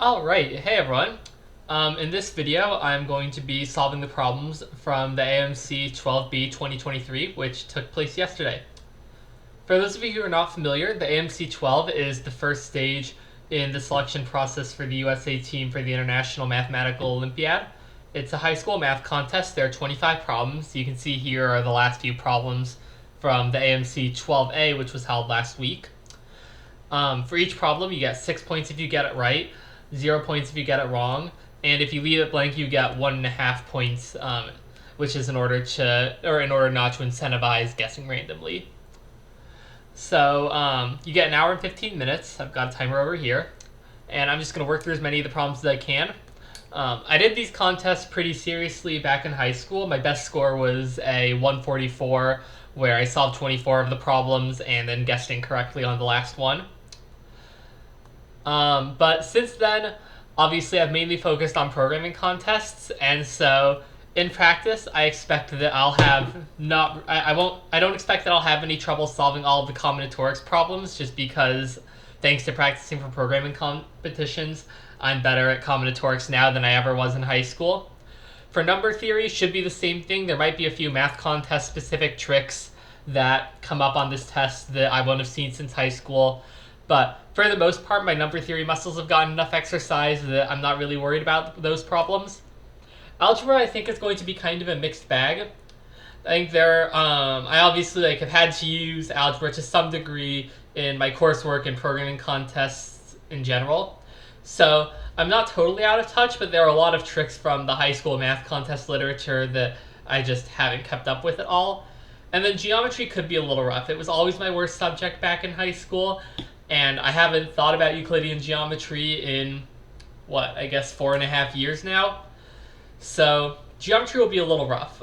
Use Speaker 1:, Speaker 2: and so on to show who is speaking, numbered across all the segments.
Speaker 1: Alright, hey everyone. In this video, I'm going to be solving the problems from the AMC 12B 2023, which took place yesterday. For those of you who are not familiar, the AMC 12 is the first stage in the selection process for the USA team for the International Mathematical Olympiad. It's a high school math contest. There are 25 problems. You can see here are the last few problems from the AMC 12A, which was held last week. For each problem, you get 6 points if you get it right, 0 points if you get it wrong, and if you leave it blank, you get 1.5 points, which is in order not to incentivize guessing randomly. So you get an hour and 15 minutes. I've got a timer over here, and I'm just going to work through as many of the problems as I can. I did these contests pretty seriously back in high school. My best score was a 144, where I solved 24 of the problems and then guessed incorrectly on the last one. But since then, obviously, I've mainly focused on programming contests, and so in practice, I expect that I'll have not. I don't expect that I'll have any trouble solving all of the combinatorics problems, just because, thanks to practicing for programming competitions, I'm better at combinatorics now than I ever was in high school. For number theory, should be the same thing. There might be a few math contest specific tricks that come up on this test that I won't have seen since high school. But for the most part, my number theory muscles have gotten enough exercise that I'm not really worried about those problems. Algebra, I think, is going to be kind of a mixed bag. I think I obviously have had to use algebra to some degree in my coursework and programming contests in general. So I'm not totally out of touch, but there are a lot of tricks from the high school math contest literature that I just haven't kept up with at all. And then geometry could be a little rough. It was always my worst subject back in high school, and I haven't thought about Euclidean geometry in, 4.5 years now. So geometry will be a little rough.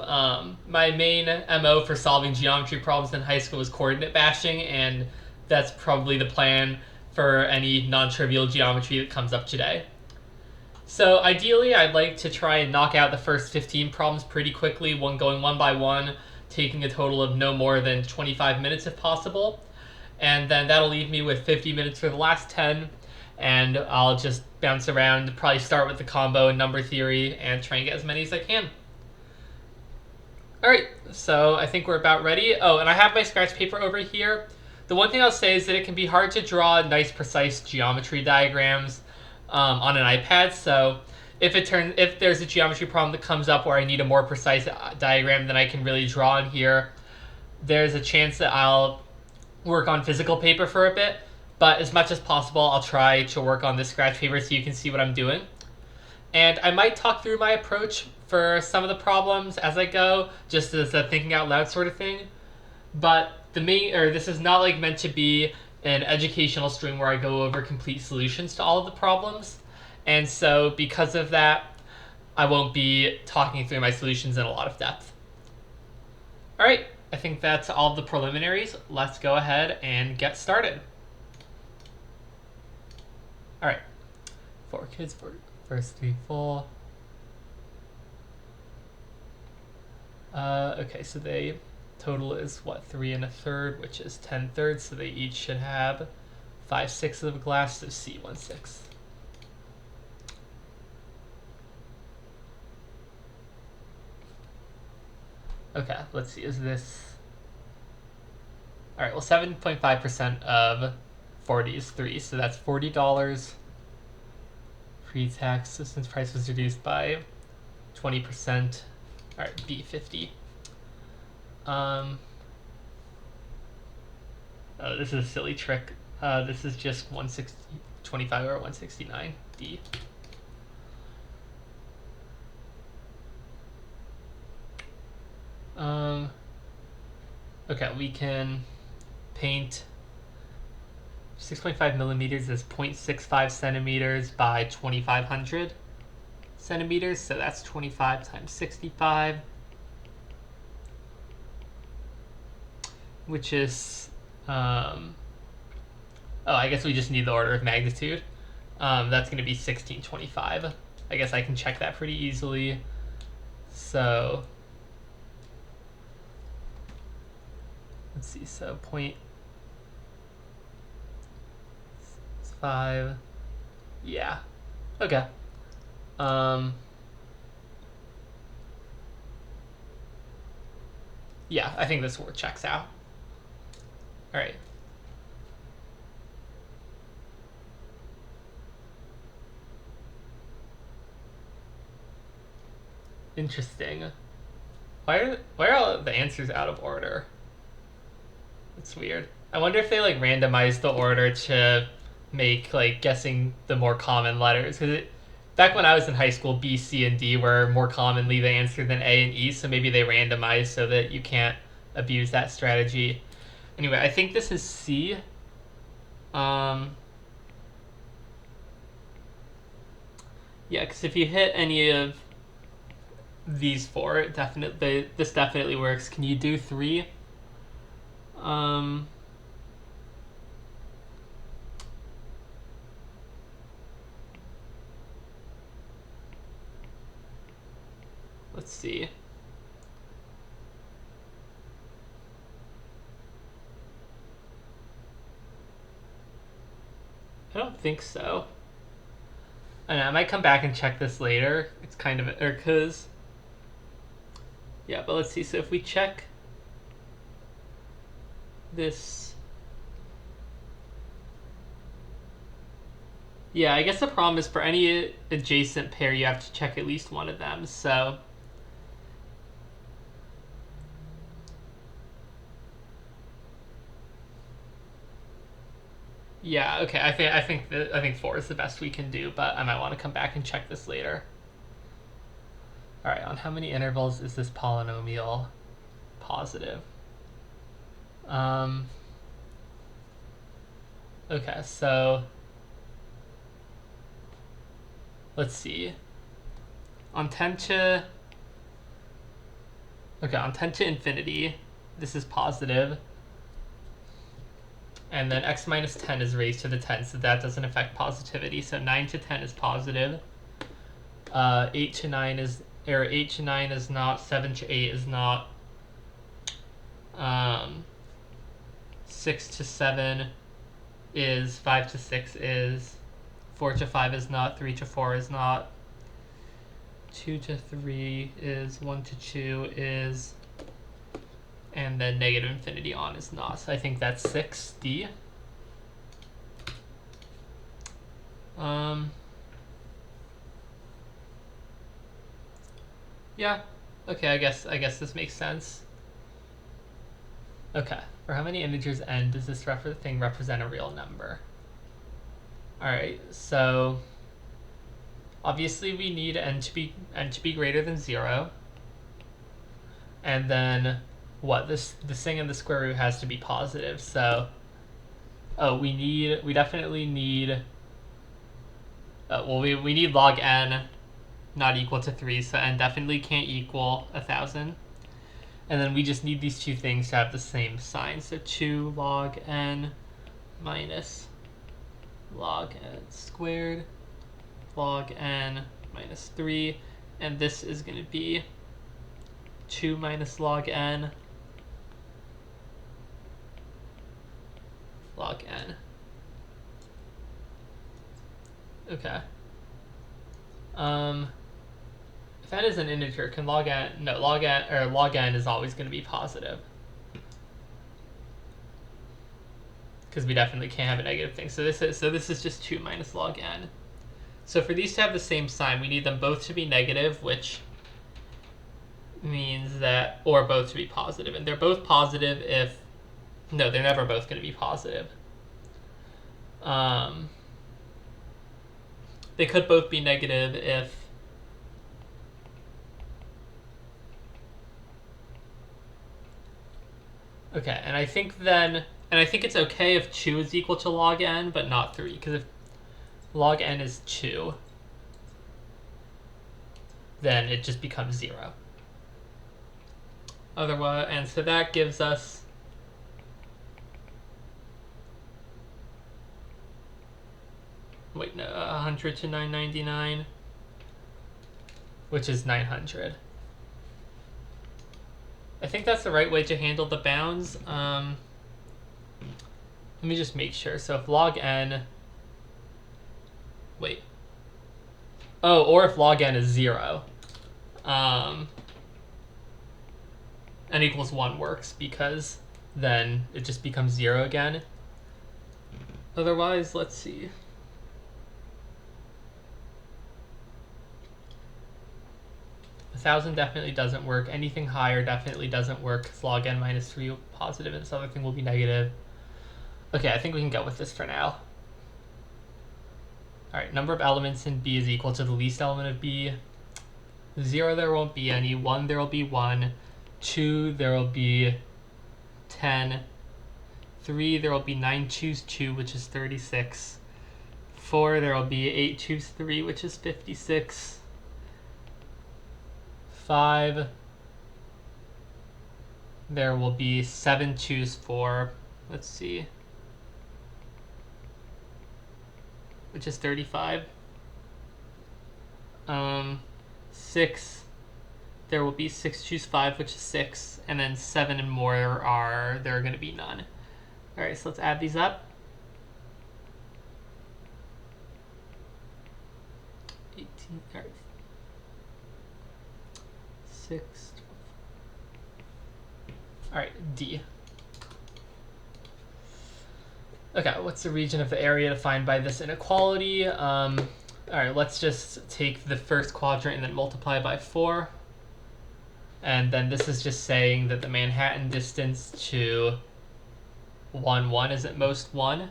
Speaker 1: My main MO for solving geometry problems in high school was coordinate bashing, and that's probably the plan for any non-trivial geometry that comes up today. So ideally, I'd like to try and knock out the first 15 problems pretty quickly, going one by one, taking a total of no more than 25 minutes if possible. And then that'll leave me with 50 minutes for the last 10, and I'll just bounce around, probably start with the combo and number theory, and try and get as many as I can. Alright, so I think we're about ready. Oh, and I have my scratch paper over here. The one thing I'll say is that it can be hard to draw nice, precise geometry diagrams on an iPad, so if there's a geometry problem that comes up where I need a more precise diagram than I can really draw on here, there's a chance that I'll work on physical paper for a bit, but as much as possible, I'll try to work on this scratch paper so you can see what I'm doing. And I might talk through my approach for some of the problems as I go, just as a thinking out loud sort of thing. But this is not meant to be an educational stream where I go over complete solutions to all of the problems. And so because of that, I won't be talking through my solutions in a lot of depth. All right. I think that's all of the preliminaries. Let's go ahead and get started. All right, 4 kids for first 3 full. Okay, so they total is 3 1/3, which is 10/3. So they each should have 5/6 of a glass, so C 1/6. Okay, let's see, is this... Alright, well 7.5% of 40 is 3, so that's $40 pre-tax, so since price was reduced by 20%. Alright, B 50. Oh, this is a silly trick. This is just 125 or 169, D. Okay, we can paint 6.5 millimeters as 0.65 centimeters by 2,500 centimeters, so that's 25 times 65, which is, I guess we just need the order of magnitude. That's going to be 1625. I guess I can check that pretty easily. So let's see, so 0.5, yeah, Okay. Yeah, I think this word checks out. All right. Interesting. Why are all the answers out of order? It's weird. I wonder if they like randomized the order to make like guessing the more common letters, because back when I was in high school, B, C, and D were more commonly the answer than A and E, so maybe they randomized so that you can't abuse that strategy. Anyway, I think this is C. Yeah, because if you hit any of these four, this definitely works. Can you do 3? Let's see. I don't think so. I know, I might come back and check this later. It's kind of, or because, yeah, but let's see. So if we check this, yeah, I guess the problem is for any adjacent pair, you have to check at least one of them. So yeah, okay. I think 4 is the best we can do, but I might want to come back and check this later. All right, on how many intervals is this polynomial positive? Okay, so let's see. On 10 to infinity, this is positive. And then x minus 10 is raised to the 10, so that doesn't affect positivity. So 9 to 10 is positive. 8 to 9 is, or 8 to 9 is not. 7 to 8 is not. 6 to 7 is. 5 to 6 is. 4 to 5 is not. 3 to 4 is not. 2 to 3 is. 1 to 2 is. And then negative infinity on is not. So I think that's 6D. Yeah. Okay, I guess this makes sense. Okay. For how many integers n does this thing represent a real number? Alright, so obviously we need n to be greater than 0. And then what? This thing in the square root has to be positive. So we definitely need we need log n not equal to 3, so n definitely can't equal 1,000. And then we just need these two things to have the same sign. So 2 log n minus log n squared log n minus 3. And this is going to be 2 minus log n log n. Okay. If n is an integer, can log n, no, log n is always going to be positive. Because we definitely can't have a negative thing. So this is just 2 minus log n. So for these to have the same sign, we need them both to be negative, which means that, or both to be positive. And they're both positive if, no, they're never both going to be positive. They could both be negative if, okay, and I think it's okay if 2 is equal to log n, but not 3, because if log n is 2, then it just becomes 0. Otherwise, and so that gives us wait, no, 100 to 999, which is 900. I think that's the right way to handle the bounds. Let me just make sure. So if log n, wait, Oh, or if log n is 0. N equals 1 works because then it just becomes 0 again. Otherwise, let's see. A 1,000 definitely doesn't work. Anything higher definitely doesn't work because log n minus 3 will be positive and this other thing will be negative. Okay, I think we can go with this for now. Alright, number of elements in B is equal to the least element of B. 0, there won't be any. 1, there will be 1. 2, there will be 10. 3, there will be 9 choose 2, which is 36. 4, there will be 8 choose 3, which is 56. 5, there will be 7 choose 4. Let's see. Which is 35. 6, there will be 6 choose 5, which is 6, and then 7 and more there are going to be none. All right, so let's add these up. 18, all right. 6. All right, D. Okay, what's the region of the area defined by this inequality? All right, let's just take the first quadrant and then multiply by 4. And then this is just saying that the Manhattan distance to 1, 1 is at most 1.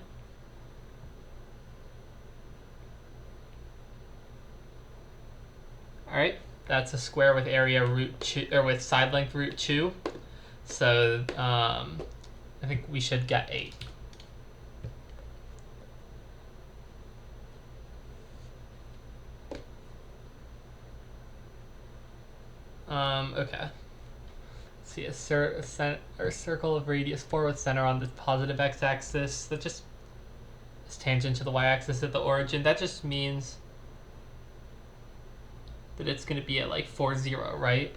Speaker 1: All right, that's a square with area root 2, or with side length root 2. So I think we should get 8. Okay. Let's see, a circle of radius 4 with center on the positive x-axis. That just is tangent to the y-axis at the origin. That just means that it's going to be at like 4, 0, right?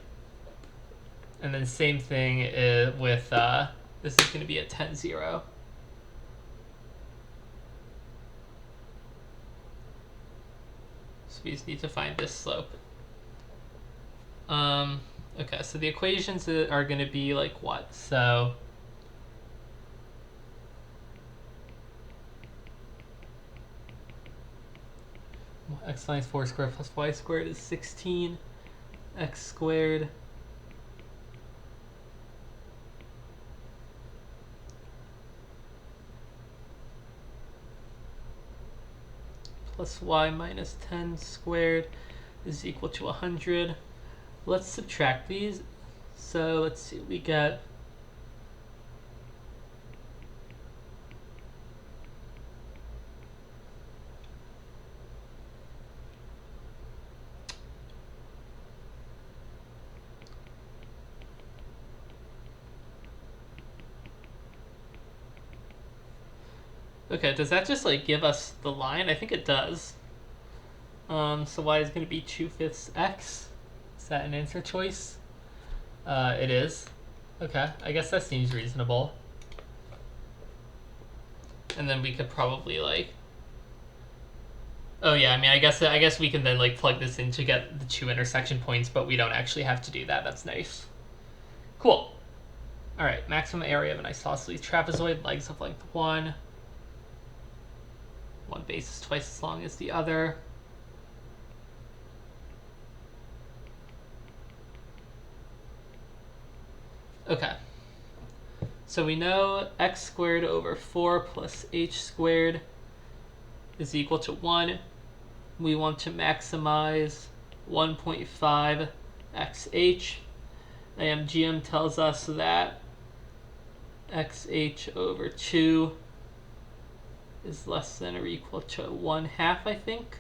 Speaker 1: And then same thing with this is going to be at 10, 0. So we just need to find this slope. Okay, so the equations are going to be like what? So x minus 4 squared plus y squared is 16. X squared plus y minus 10 squared is equal to 100. Let's subtract these. So let's see, we get okay, does that just like give us the line? I think it does. So y is going to be 2/5 x. Is that an answer choice? It is. Okay, I guess that seems reasonable. And then we could probably like, oh yeah, I mean, I guess we can then like plug this in to get the 2 intersection points, but we don't actually have to do that. That's nice. Cool. All right, maximum area of an isosceles trapezoid, legs of length 1. One base is twice as long as the other. Okay, so we know x squared over 4 plus h squared is equal to 1. We want to maximize 1.5 xh. AMGM tells us that xh over 2 is less than or equal to 1/2, I think.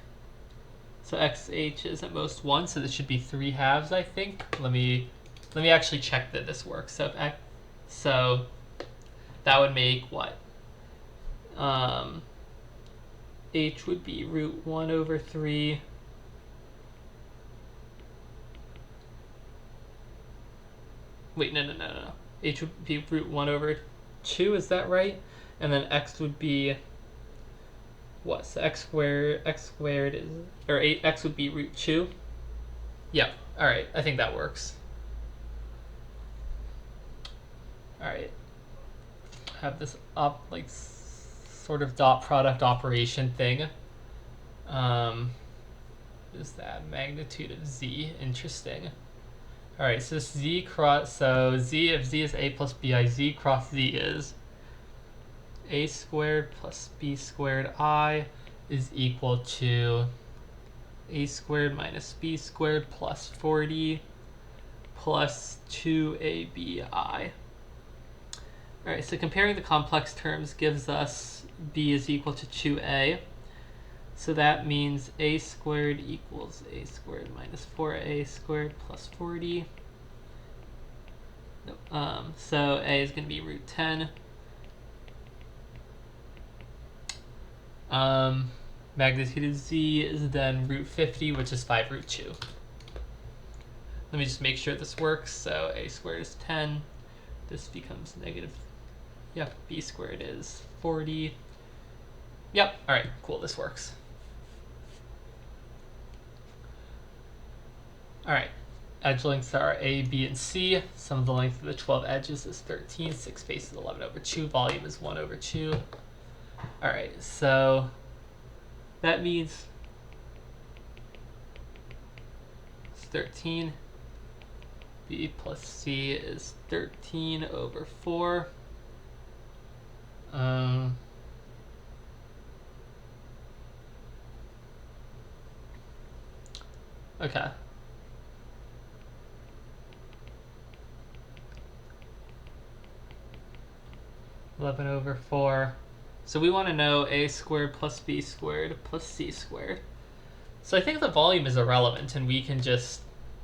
Speaker 1: So xh is at most 1, so this should be 3/2, I think. Let me actually check that this works. So that would make what? H would be root 1 over 3. Wait, no. H would be root 1 over 2, is that right? And then x would be what? So x squared is, or 8x would be root 2. Yep. All right. I think that works. All right. Have this like sort of dot product operation thing. Is that magnitude of z? Interesting. All right. So z cross. So z, if z is a plus bi, z cross z is a squared plus b squared I is equal to a squared minus b squared plus 40 plus 2abi. Alright, so comparing the complex terms gives us b is equal to 2a. So that means a squared equals a squared minus 4a squared plus 40. So a is going to be root 10. Magnitude of z is then root 50, which is 5 root 2. Let me just make sure this works. So a squared is 10. This becomes negative. Yep, b squared is 40. Yep, all right, cool, this works. All right, edge lengths are a, b, and c. Sum of the length of the 12 edges is 13. 6 space is 11 over 2. Volume is 1 over 2. All right, so that means it's 13. B plus c is 13 over 4. Okay. (11 over 4). So we want to know a squared plus b squared plus c squared. So I think the volume is irrelevant, and we can just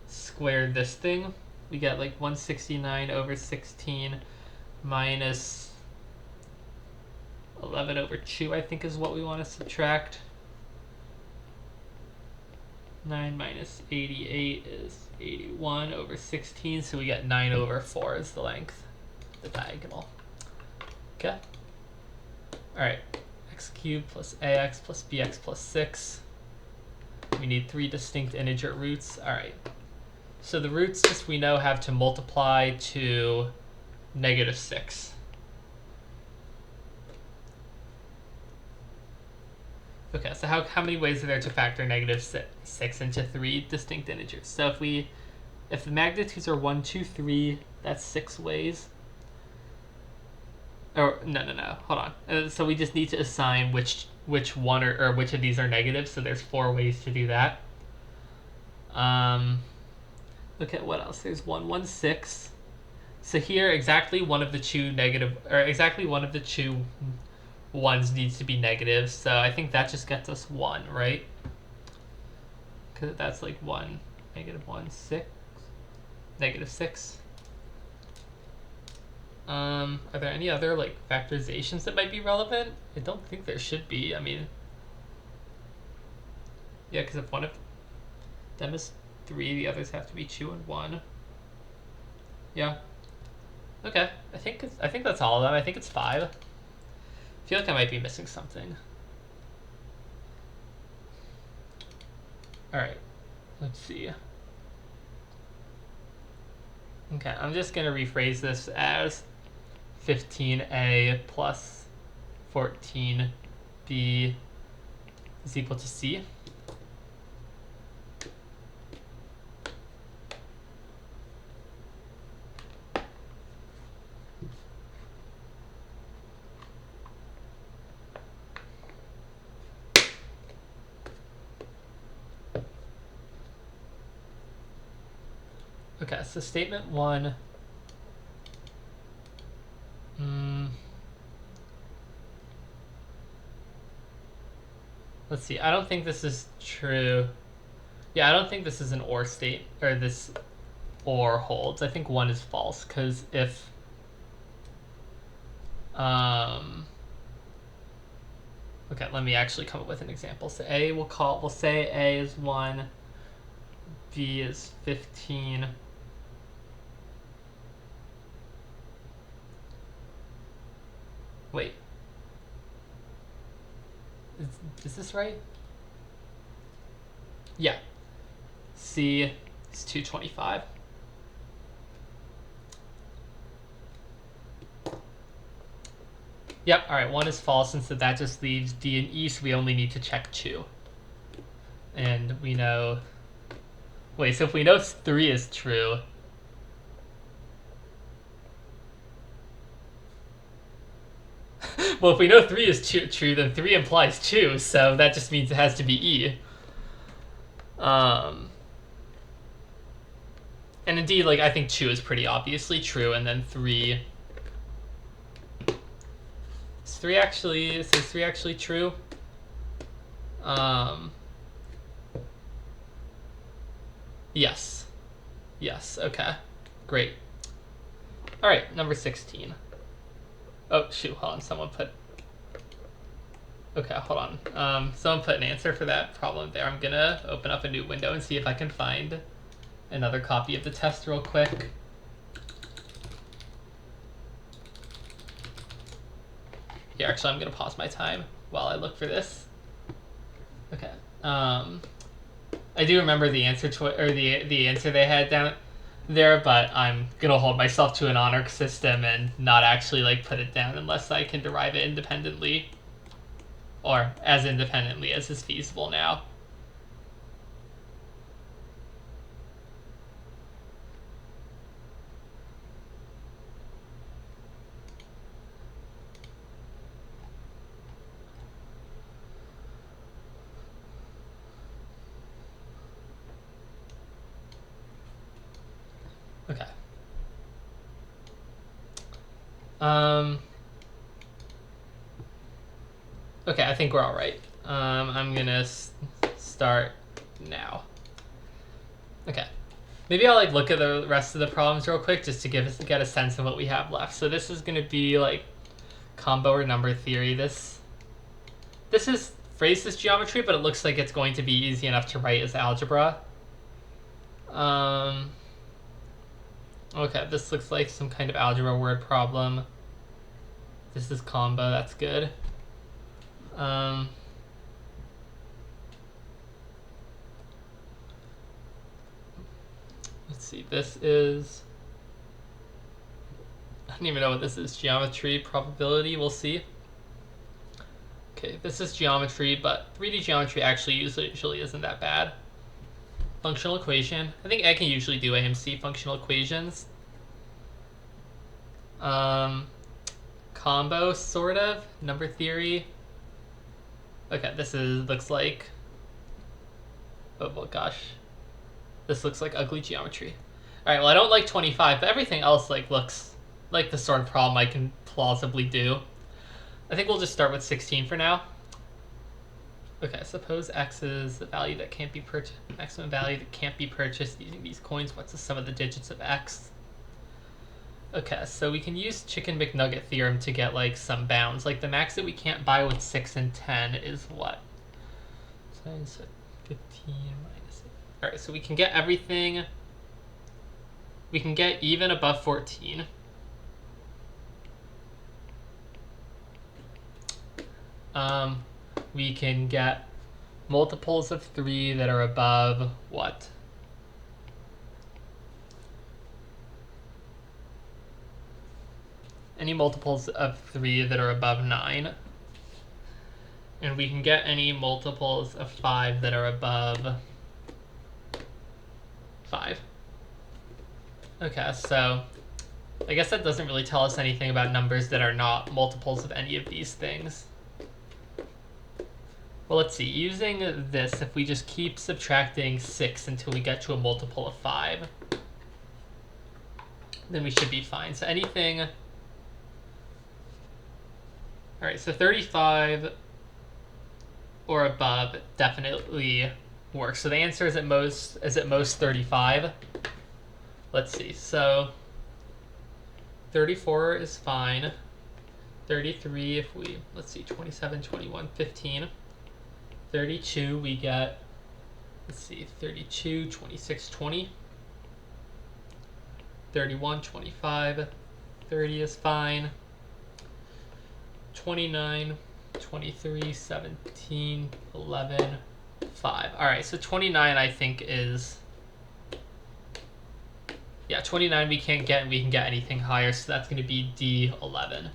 Speaker 1: square this thing. We get like 169 over 16 minus 11 over 2, I think is what we want to subtract. 9 minus 88 is 81 over 16, so we get 9 over 4 is the length, the diagonal. Okay. All right, x cubed plus ax plus bx plus 6. We need 3 distinct integer roots. All right. So the roots, as we know, have to multiply to -6. Okay, so how many ways are there to factor -6 into 3 distinct integers? So if the magnitudes are 1, 2, 3, that's 6 ways. Or no, hold on. So we just need to assign which one or which of these are negative. So there's 4 ways to do that. Look at what else. There's 1, 1, 6. So here, exactly one of the two ones needs to be negative. So I think that just gets us 1, right? Because that's like 1, -1, 6, -6. Are there any other like factorizations that might be relevant? I don't think there should be. I mean, yeah, because if one of them is 3, the others have to be 2 and 1. Yeah. Okay. I think that's all of them. I think it's 5. I feel like I might be missing something. All right. Let's see. Okay, I'm just gonna rephrase this as 15a plus 14b is equal to c. Okay, so statement 1. Let's see. I don't think this is true. Yeah, I don't think this is an or state, or this or holds. I think 1 is false, because if okay, let me actually come up with an example. So we'll say a is 1, b is 15. Wait. Is this right? Yeah. C is 225. Yep, alright, 1 is false, and so that just leaves D and E, so we only need to check 2. And we know... Wait, so if we know 3 is true... Well, if we know 3 is true, then 3 implies 2, so that just means it has to be E. And indeed, like, I think 2 is pretty obviously true, and then 3... Is 3 actually true? Yes. Yes, okay. Great. Alright, number 16. Oh, shoot, hold on, someone put... Okay, hold on. Someone put an answer for that problem there. I'm gonna open up a new window and see if I can find another copy of the test real quick. Here, actually, I'm gonna pause my time while I look for this. Okay. I do remember the answer to or the answer they had down there, but I'm gonna hold myself to an honor system and not actually like put it down unless I can derive it independently, or as independently as is feasible now. Okay. Okay, I think we're all right. I'm gonna start now. Okay. Maybe I'll like look at the rest of the problems real quick just to get a sense of what we have left. So this is gonna be like combo or number theory. This is phrased as geometry, but it looks like it's going to be easy enough to write as algebra. Okay, this looks like some kind of algebra word problem. This is combo, that's good. Let's see, this is... I don't even know what this is. Geometry, probability, we'll see. Okay, this is geometry, but 3D geometry actually usually isn't that bad. Functional equation. I think I can usually do AMC functional equations. Combo, sort of. Number theory. Okay, this looks like... Oh, well, gosh. This looks like ugly geometry. Alright, well, I don't like 25, but everything else like looks like the sort of problem I can plausibly do. I think we'll just start with 16 for now. Okay, suppose x is the value that can't be purchased, maximum value that can't be purchased using these coins. What's the sum of the digits of x? Okay, so we can use Chicken McNugget theorem to get like some bounds. Like the max that we can't buy with 6 and 10 is what? 15 minus 8. Alright, so we can get everything. We can get even above 14. We can get multiples of 3 that are above what? Any multiples of 3 that are above 9. And we can get any multiples of 5 that are above 5. Okay, so I guess that doesn't really tell us anything about numbers that are not multiples of any of these things. Well, let's see. Using this, if we just keep subtracting 6 until we get to a multiple of 5, then we should be fine. So anything... Alright, so 35 or above definitely works. So the answer is at most 35. Let's see. So 34 is fine. 33 if we, let's see, 27, 21, 15. 32 we get, let's see, 32, 26, 20. 31, 25, 30 is fine. 29, 23, 17, 11, 5. All right, so 29 I think is... Yeah, 29 we can't get, and we can get anything higher, so that's going to be D11.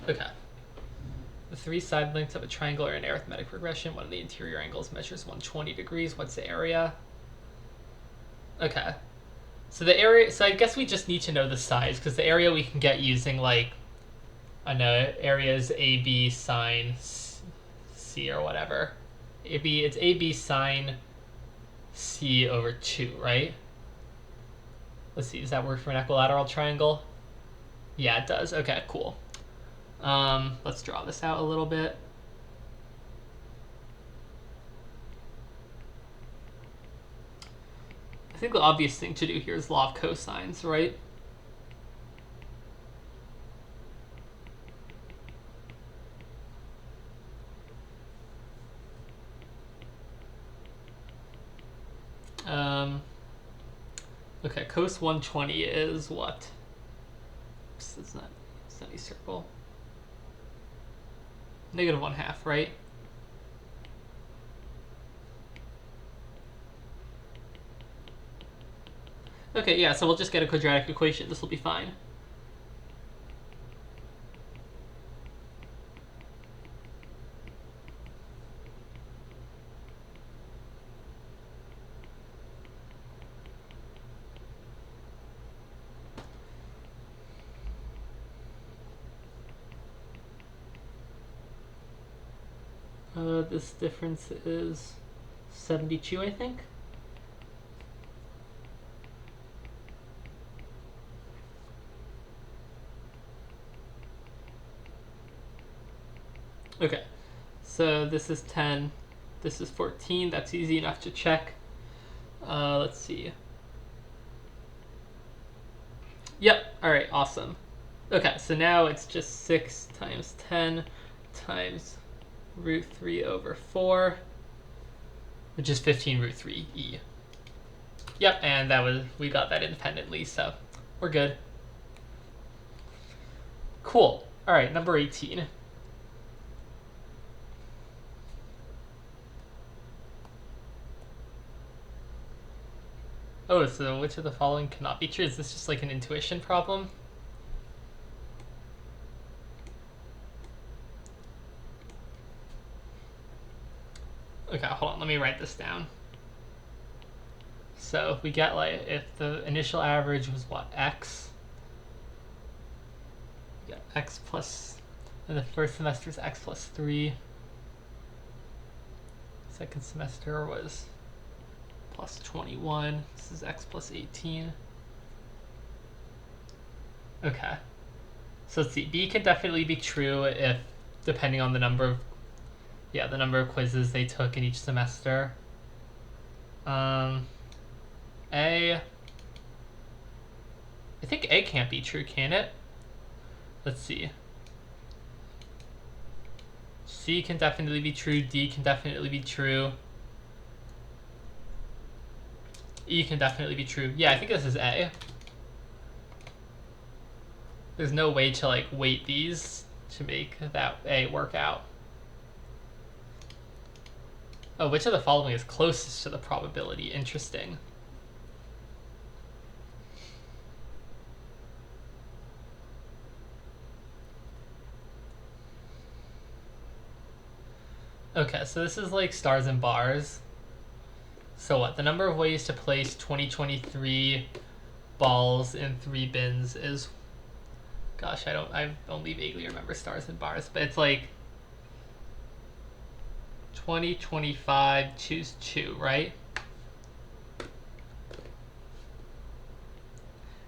Speaker 1: Okay. The three side lengths of a triangle are an arithmetic progression. One of the interior angles measures 120 degrees. What's the area? Okay. So the area, so I guess we just need to know the size, because the area we can get using, like, I know, areas AB sine C or whatever. It's AB sine C over 2, right? Let's see, does that work for an equilateral triangle? Yeah, it does. Okay, cool. Let's draw this out a little bit. I think the obvious thing to do here is law of cosines, right? Okay, cos 120 is what? It's not a circle. Negative 1/2, right? Okay, yeah, so we'll just get a quadratic equation. This will be fine. This difference is 72, I think. Okay, so this is 10, this is 14. That's easy enough to check. Let's see. Yep, all right, awesome. Okay, so now it's just 6 times 10 times root 3 over 4, which is 15 root 3 e. Yep, and we got that independently, so we're good. Cool. All right, number 18. Oh, so which of the following cannot be true? Is this just like an intuition problem? Okay, hold on, let me write this down. So we get, like, if the initial average was what, x? We got x plus, and the first semester is x plus 3. Second semester was plus 21. This is x plus 18. Okay. So let's see, B can definitely be true if, depending on the number of quizzes they took in each semester. I think A can't be true, can it? Let's see. C can definitely be true. D can definitely be true. E can definitely be true. Yeah, I think this is A. There's no way to, like, weight these to make that A work out. Oh, which of the following is closest to the probability? Interesting. Okay, so this is like stars and bars. So what? The number of ways to place 2023 balls in 3 bins is... Gosh, I only vaguely remember stars and bars, but it's like 20, 25, choose 2, right?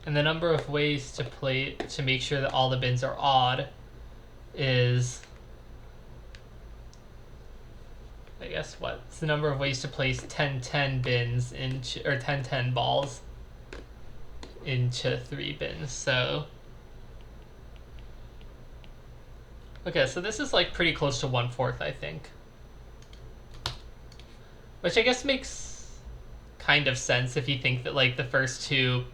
Speaker 1: And the number of ways to make sure that all the bins are odd is, I guess, what? It's the number of ways to place 10-10 bins into, or 10-10 balls into 3 bins. So, okay, so this is like pretty close to 1/4, I think. Which I guess makes kind of sense if you think that, like, the first two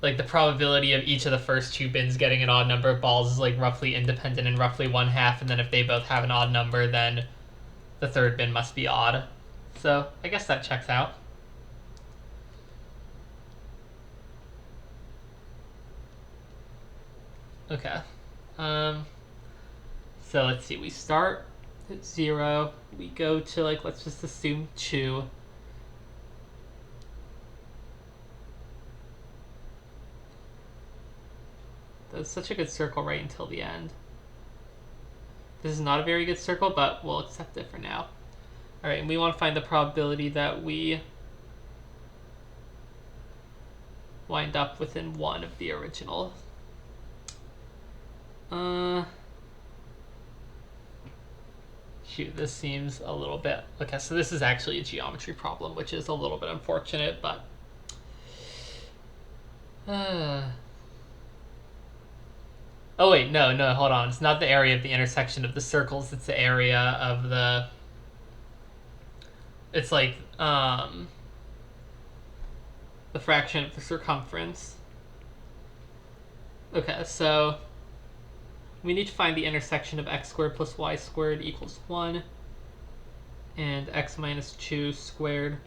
Speaker 1: like the probability of each of the first two bins getting an odd number of balls is like roughly independent and roughly 1/2, and then if they both have an odd number, then the third bin must be odd. So I guess that checks out. Okay. So let's see. We start at 0. We go to, like, let's just assume 2. That's such a good circle right until the end. This is not a very good circle, but we'll accept it for now. All right, and we want to find the probability that we wind up within 1 of the original. Shoot, this seems a little bit... Okay, so this is actually a geometry problem, which is a little bit unfortunate, but... Oh wait, no, hold on. It's not the area of the intersection of the circles, it's the area of the... It's like, the fraction of the circumference. Okay, so we need to find the intersection of x squared plus y squared equals 1 and x minus 2 squared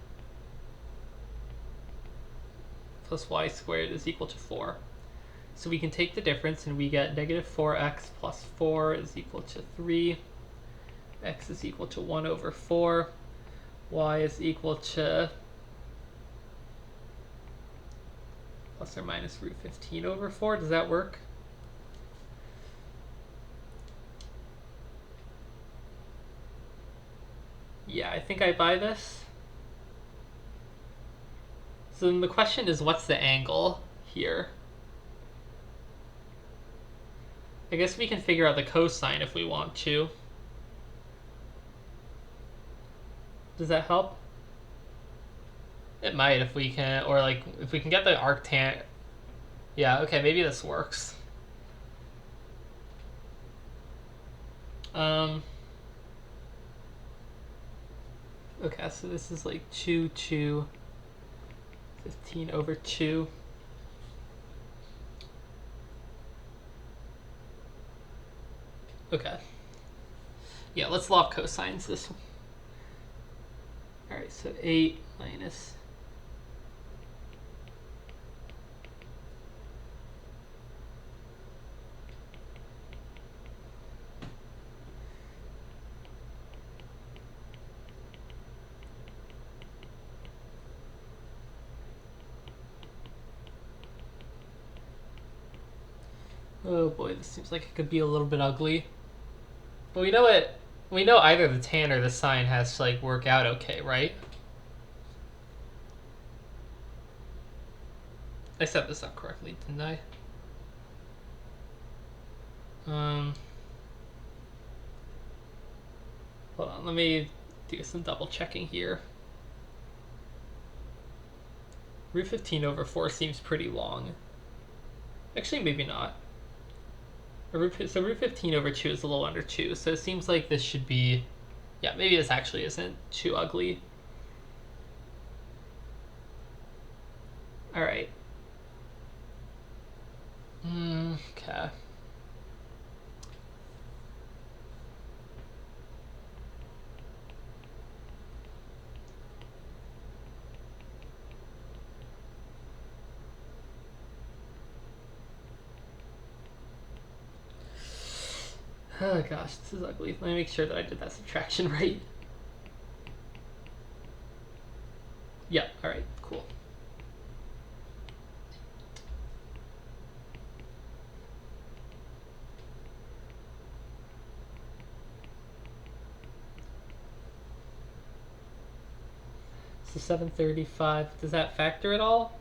Speaker 1: plus y squared is equal to 4. So we can take the difference and we get negative 4x plus 4 is equal to 3. X is equal to 1 over 4. Y is equal to plus or minus root 15 over 4. Does that work? Yeah, I think I buy this. So then the question is, what's the angle here? I guess we can figure out the cosine if we want to. Does that help? It might if we can, or like if we can get the arctan. Yeah, okay, maybe this works. Okay, so this is like 2, 15 over 2. Okay. Yeah, let's love cosines this one. Alright, so 8 minus... Oh boy, this seems like it could be a little bit ugly. But we know it. We know either the tan or the sine has to like work out okay, right? I set this up correctly, didn't I? Hold on, let me do some double checking here. Root 15 over 4 seems pretty long. Actually, maybe not. So root 15 over 2 is a little under 2, so it seems like this should be... Yeah, maybe this actually isn't too ugly. Alright. Okay. Oh gosh, this is ugly. Let me make sure that I did that subtraction right. Yeah, alright, cool. So 735, does that factor at all?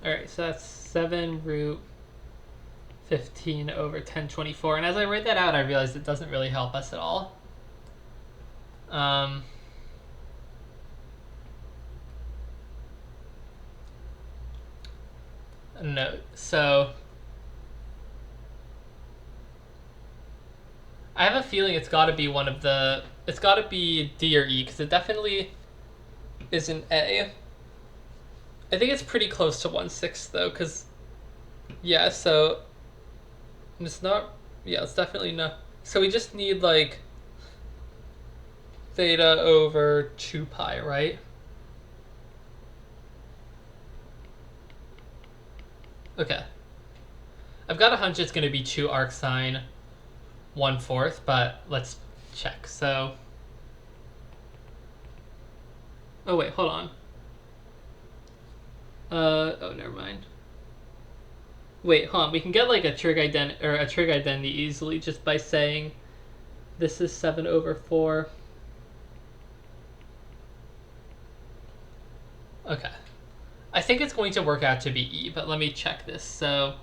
Speaker 1: Alright, so that's 7 root 15 over 1024. And as I write that out, I realize it doesn't really help us at all. No, so feeling it's got to be one of the. It's got to be D or E because it definitely isn't A. I think it's pretty close to 1/6 though, because yeah, so it's not. Yeah, it's definitely not. So we just need like theta over 2 pi, right? Okay. I've got a hunch it's going to be 2 arcsine 1/4, but let's check. So. Oh wait, hold on. Oh, never mind. Wait, hold on. We can get like a trig identity easily just by saying this is 7/4. Okay. I think it's going to work out to be E, but let me check this. So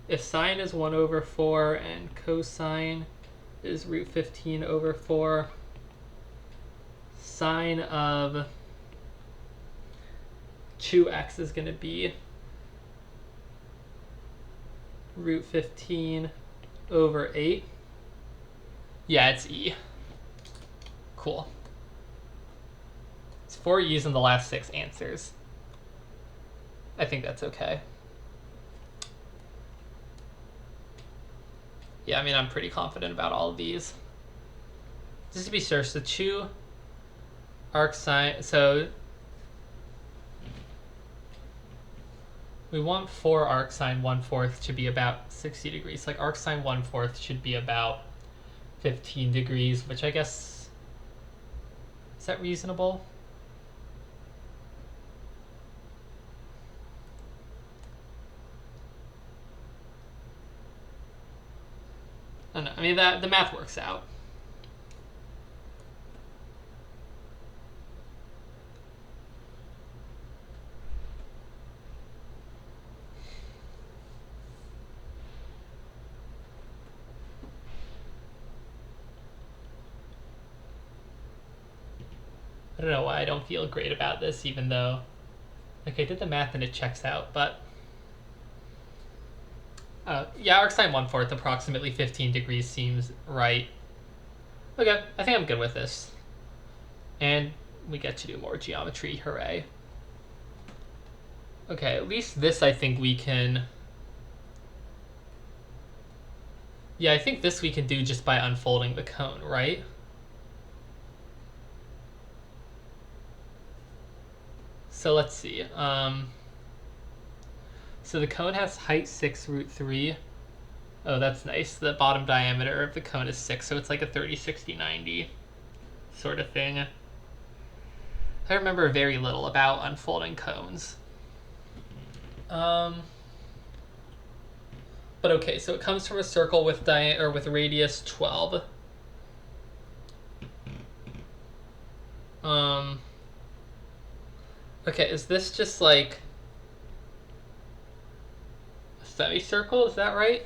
Speaker 1: if sine is 1/4 and cosine is √15/4, sine of 2x is going to be √15/8. Yeah, it's E. Cool. It's 4 E's in the last 6 answers. I think that's okay. Yeah, I mean, I'm pretty confident about all of these. Just to be sure, so 2 arcsine, so we want 4 arcsine 1/4 to be about 60 degrees. Like arcsine 1/4 should be about 15 degrees, which I guess, is that reasonable? I don't know. I mean, the math works out. I don't know why I don't feel great about this, even though, like, I did the math and it checks out, but yeah, arcsine 1/4, approximately 15 degrees seems right. Okay, I think I'm good with this. And we get to do more geometry, hooray. Okay, at least this I think we can... Yeah, I think this we can do just by unfolding the cone, right? So let's see. So the cone has height 6√3. Oh, that's nice. The bottom diameter of the cone is 6, so it's like a 30, 60, 90 sort of thing. I remember very little about unfolding cones. But okay, so it comes from a circle with with radius 12. Okay, is this just like a semicircle? Is that right?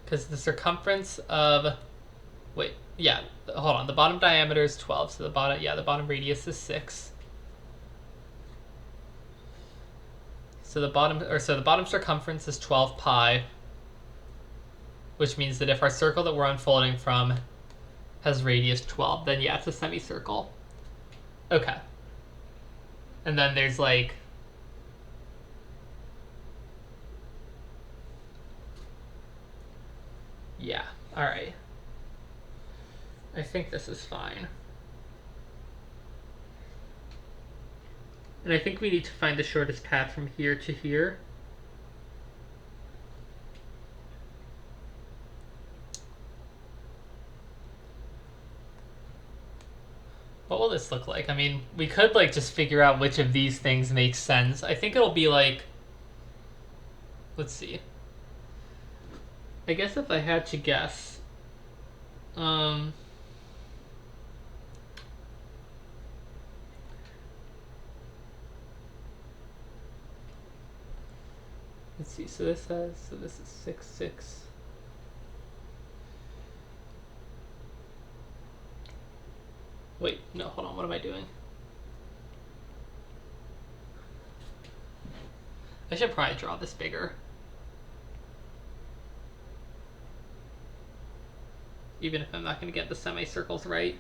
Speaker 1: Because the circumference of, wait, yeah, hold on. The bottom diameter is 12, so the bottom radius is 6. So the bottom circumference is 12 pi, which means that if our circle that we're unfolding from has radius 12, then yeah, it's a semicircle. Okay. And then there's like, yeah, all right. I think this is fine. And I think we need to find the shortest path from here to here. What will this look like? I mean, we could like just figure out which of these things makes sense. I think it'll be like, let's see. I guess if I had to guess, let's see. So this is 6, 6. Wait, no, hold on. What am I doing? I should probably draw this bigger. even if I'm not going to get the semicircles right.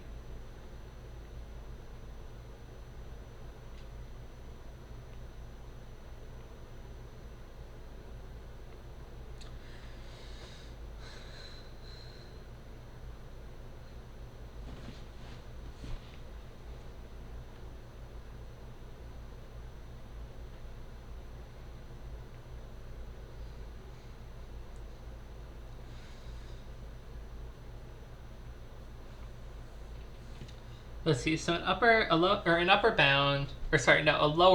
Speaker 1: Let's see. So a lower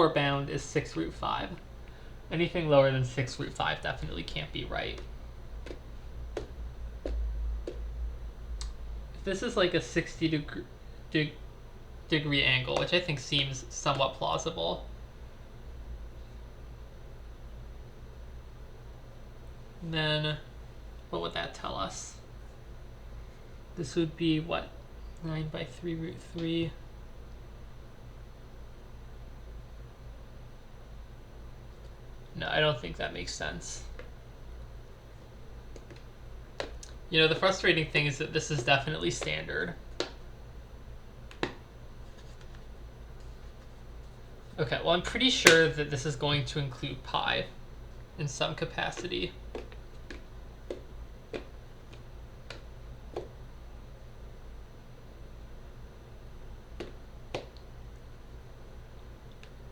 Speaker 1: bound is 6 root 5. Anything lower than 6 root 5 definitely can't be right. If this is like a 60 degree angle, which I think seems somewhat plausible, then what would that tell us? This would be what? 9 by 3 root 3. No, I don't think that makes sense. You know, the frustrating thing is that this is definitely standard. Okay, well, I'm pretty sure that this is going to include pi in some capacity.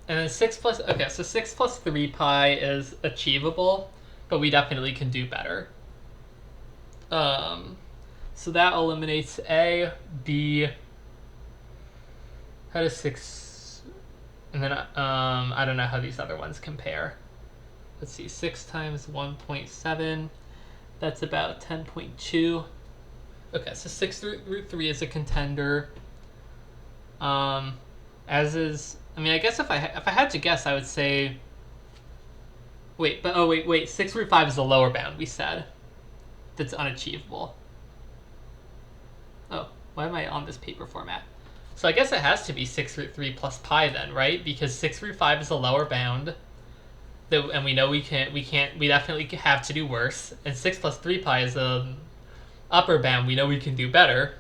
Speaker 1: And then 6 plus 3 pi is achievable, but we definitely can do better. So that eliminates A, B. How does 6, and then I don't know how these other ones compare. Let's see, 6 times 1.7, that's about 10.2. Okay, so 6 root 3 is a contender. As is, I mean, I guess if I had to guess, I would say, wait, 6 root 5 is the lower bound, we said. That's unachievable. Oh, why am I on this paper format? So I guess it has to be 6 root 3 plus pi then, right? Because 6 root 5 is a lower bound, and we know we definitely have to do worse. And 6 plus 3 pi is a upper bound. We know we can do better.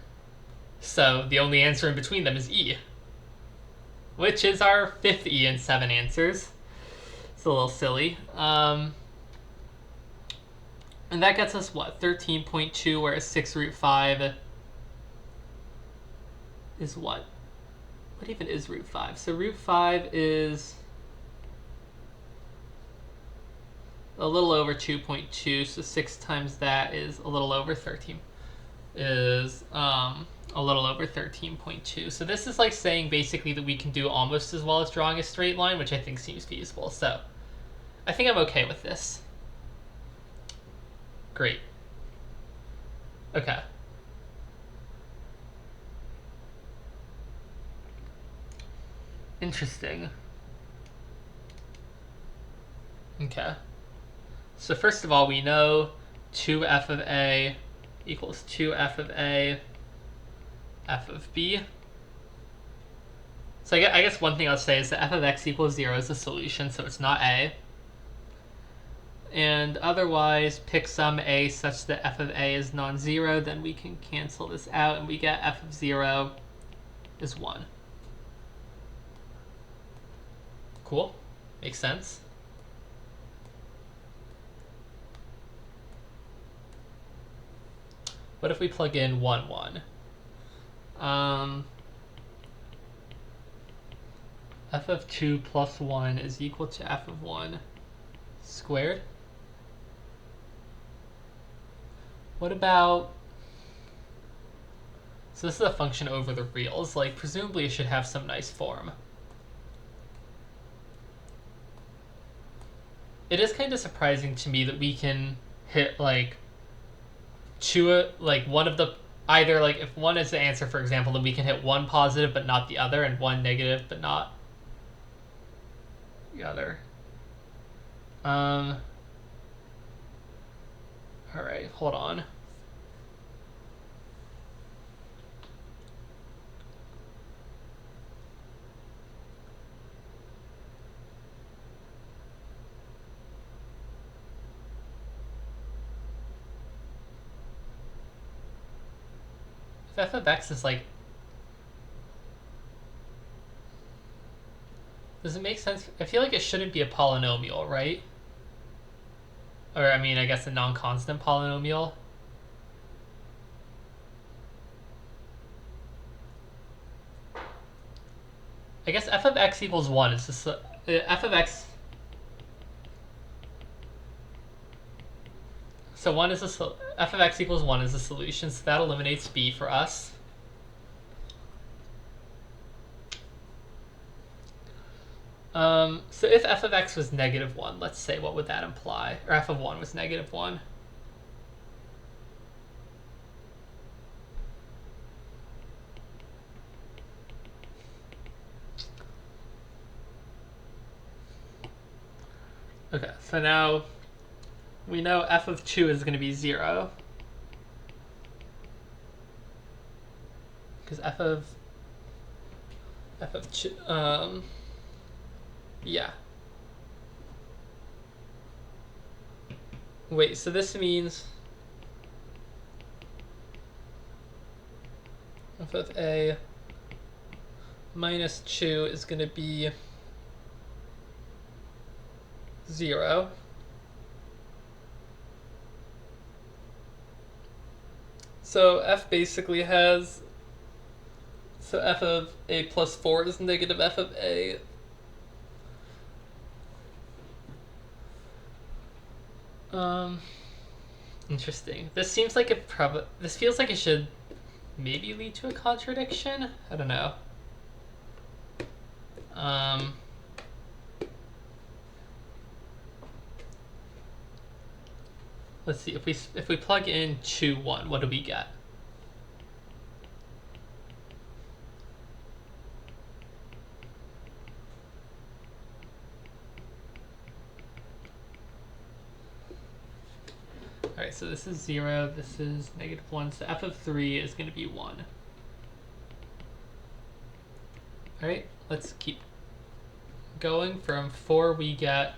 Speaker 1: So the only answer in between them is E, which is our 5th E in 7 answers. It's a little silly. And that gets us, what, 13.2, whereas 6 root 5 is what? What even is root 5? So root 5 is a little over 2.2, so 6 times that is a little over 13. Is a little over 13.2. So this is like saying basically that we can do almost as well as drawing a straight line, which I think seems feasible. So I think I'm okay with this. Great. Okay. Interesting. Okay. So first of all, we know 2f of a equals 2f of a f of b. So I guess one thing I'll say is that f of x equals 0 is a solution, so it's not a. And otherwise, pick some a such that f of a is non-zero, then we can cancel this out, and we get f of 0 is 1. Cool. Makes sense. What if we plug in 1, 1? F of 2 plus 1 is equal to f of 1 squared. What about... So this is a function over the reals. Like, presumably it should have some nice form. It is kind of surprising to me that we can hit, like, one of the... Either, like, if one is the answer, for example, then we can hit one positive but not the other, and one negative but not the other. Alright, hold on. if f of x is like, does it make sense? I feel like it shouldn't be a polynomial, right? Or I mean, I guess a non-constant polynomial. I guess f of x equals 1 is just f of x. So 1 is f of x equals 1 is the solution, so that eliminates b for us. So if f of x was -1, let's say, what would that imply? Or f of 1 was -1. Okay, so now we know f of 2 is going to be 0. Because f of 2, yeah. Wait, so this means f of a minus 2 is going to be 0. So f basically has, so f of a plus 4 is negative f of a. Interesting. This seems like it this feels like it should maybe lead to a contradiction. I don't know. Let's see, if we plug in 2, 1, what do we get? Alright, so this is 0, this is -1, so f of 3 is going to be 1. Alright, let's keep going. From 4 we get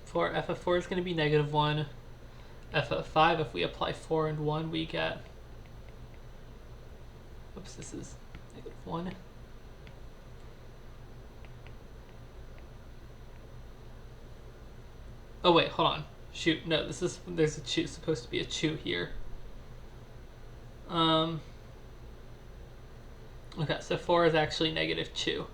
Speaker 1: for f of 4 is going to be -1. F of 5, if we apply 4 and 1, we get, oops, this is -1. Oh wait, hold on. Shoot, no, this is, there's a 2, supposed to be a 2 here. Okay, so 4 is actually -2.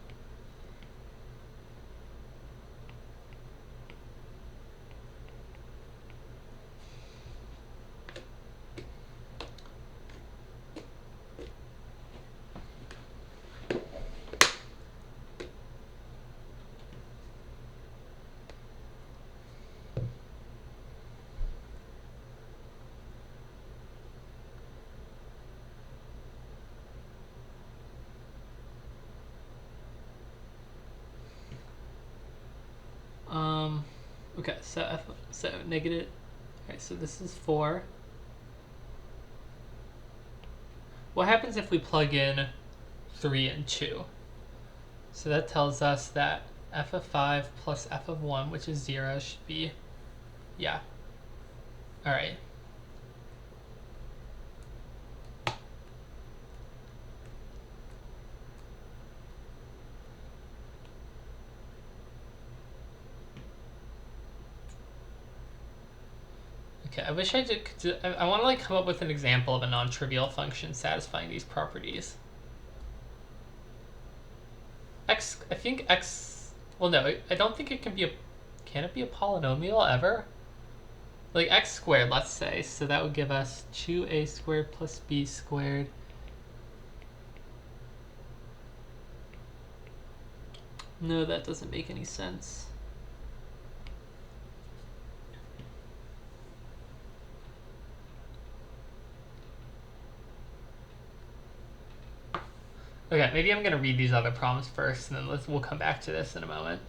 Speaker 1: Okay, so negative, alright, so this is 4. What happens if we plug in 3 and 2? So that tells us that f of 5 plus f of 1, which is 0, should be, yeah. Alright. Okay, I wish I want to like come up with an example of a non-trivial function satisfying these properties. X, I think x, well no, I don't think it can be can it be a polynomial ever? Like x squared, let's say, so that would give us 2a squared plus b squared. No, that doesn't make any sense. Okay, maybe I'm gonna read these other problems first, and then we'll come back to this in a moment.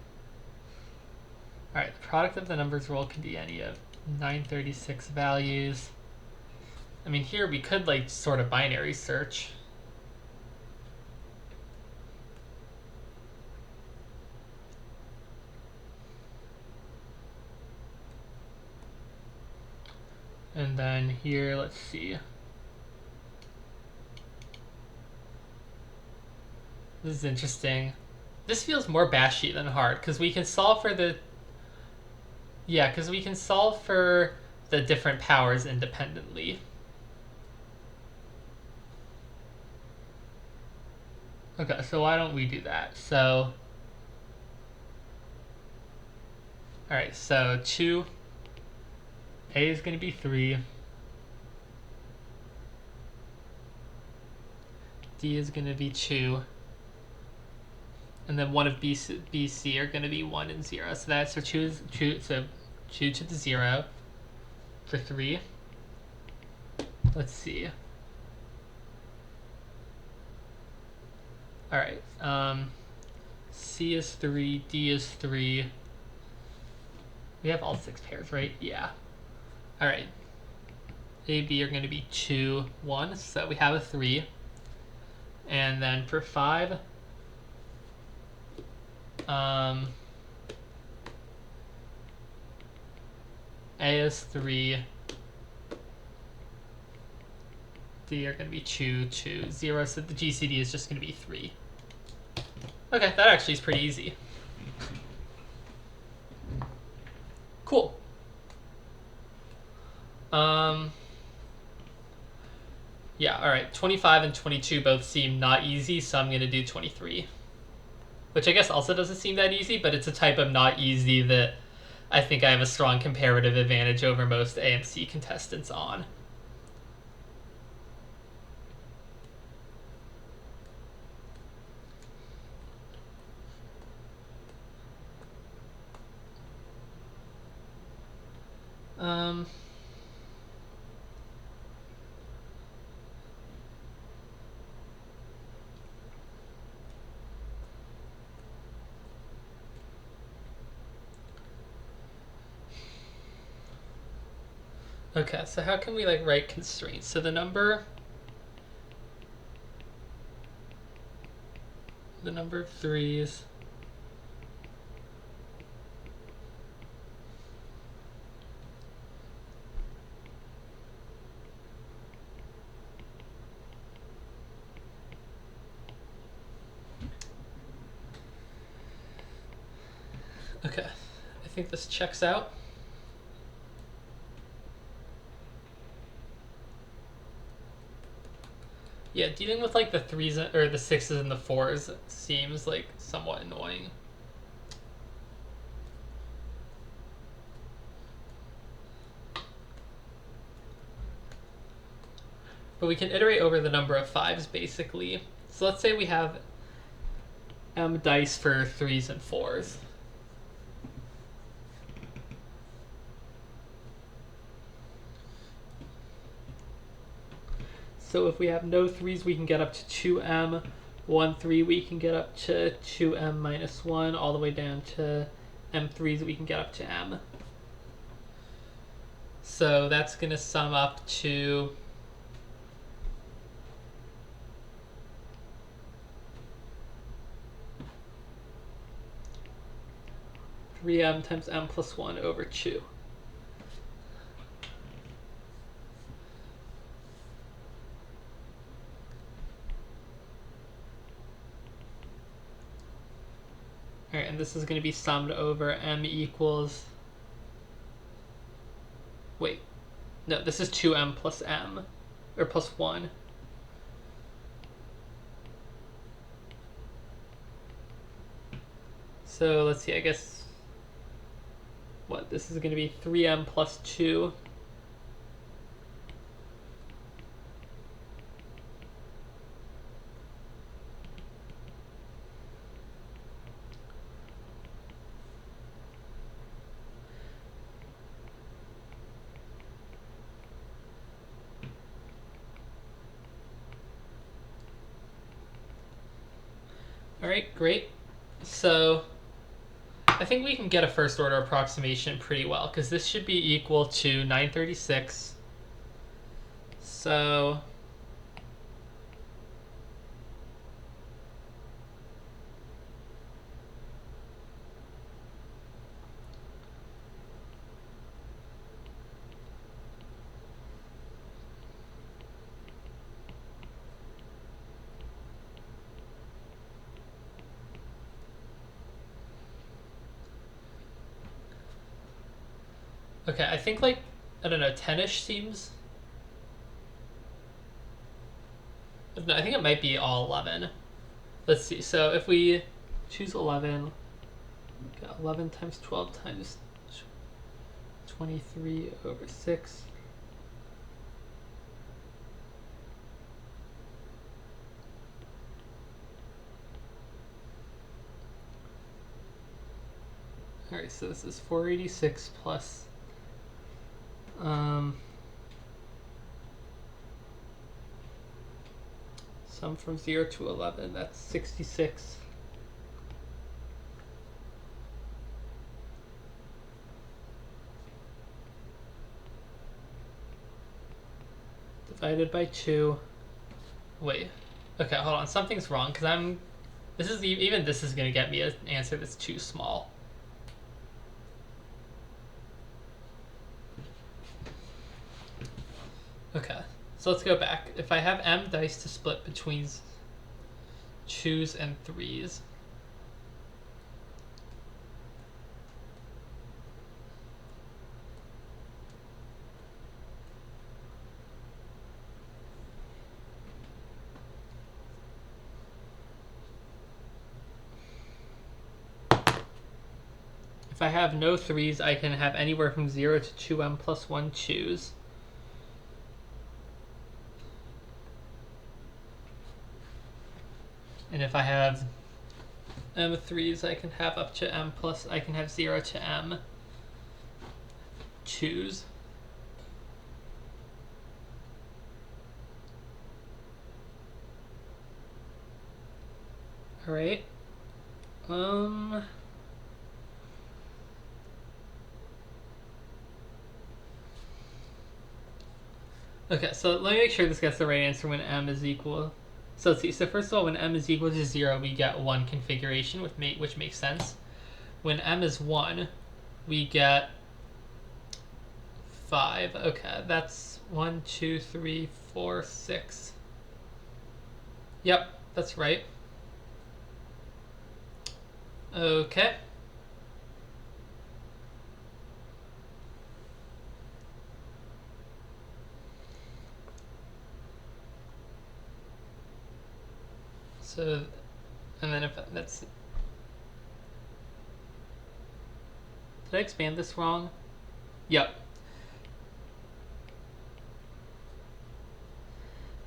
Speaker 1: All right, the product of the numbers rule can be any of 936 values. I mean, here we could like sort of binary search. And then here, let's see. This is interesting. This feels more bashy than hard because we can solve for the... Yeah, because we can solve for the different powers independently. Okay, so why don't we do that? So... Alright, so 2... A is going to be 3. D is going to be 2. And then one of B, C are going to be 1 and 0. So that's so 2 to the 0 for 3. Let's see. All right. C is 3. D is 3. We have all 6 pairs, right? Yeah. All right. A, B are going to be 2, 1. So we have a 3. And then for 5, A is 3. D are going to be 2, 2, 0. So the GCD is just going to be 3. Okay, that actually is pretty easy. Cool. Yeah, all right. 25 and 22 both seem not easy, so I'm going to do 23. Which I guess also doesn't seem that easy, but it's a type of not easy that I think I have a strong comparative advantage over most AMC contestants on. Okay, so how can we like write constraints? So the number of threes Okay, I think this checks out. Yeah, dealing with like the 3s or the 6s and the 4s seems like somewhat annoying. But we can iterate over the number of 5s basically. So let's say we have M dice for 3s and 4s. So if we have no 3s, we can get up to 2m. 1 3, we can get up to 2m minus 1, all the way down to m3s, we can get up to m. So that's going to sum up to (3m times m plus 1 over 2). All right, and this is going to be summed over m equals... Wait, no, this is 2m plus m, or plus 1. So let's see, I guess, what, this is going to be 3m plus 2. All right, great. So I think we can get a first order approximation pretty well, because this should be equal to 936. So so okay, I think like, I don't know, 10ish seems. No, I think it might be all 11. Let's see. So if we choose 11, got 11 times 12 times 23 over 6. Alright, so this is 486 plus sum from 0 to 11, that's 66. Divided by 2. Wait. Okay, hold on. Something's wrong because even this is going to get me an answer that's too small. Okay, so let's go back. If I have m dice to split between 2s and 3s, if I have no 3s, I can have anywhere from 0 to 2m plus 1 choose. And if I have m3s, I can have up to m plus, I can have 0 to m choose. All right. Okay, so let me make sure this gets the right answer when m is equal. So let's see. So first of all, when m is equal to 0, we get 1 configuration, which makes sense. When m is 1, we get 5. Okay, that's 1, 2, 3, 4, 6. Yep, that's right. Okay. So, and then if that's... Did I expand this wrong? Yep.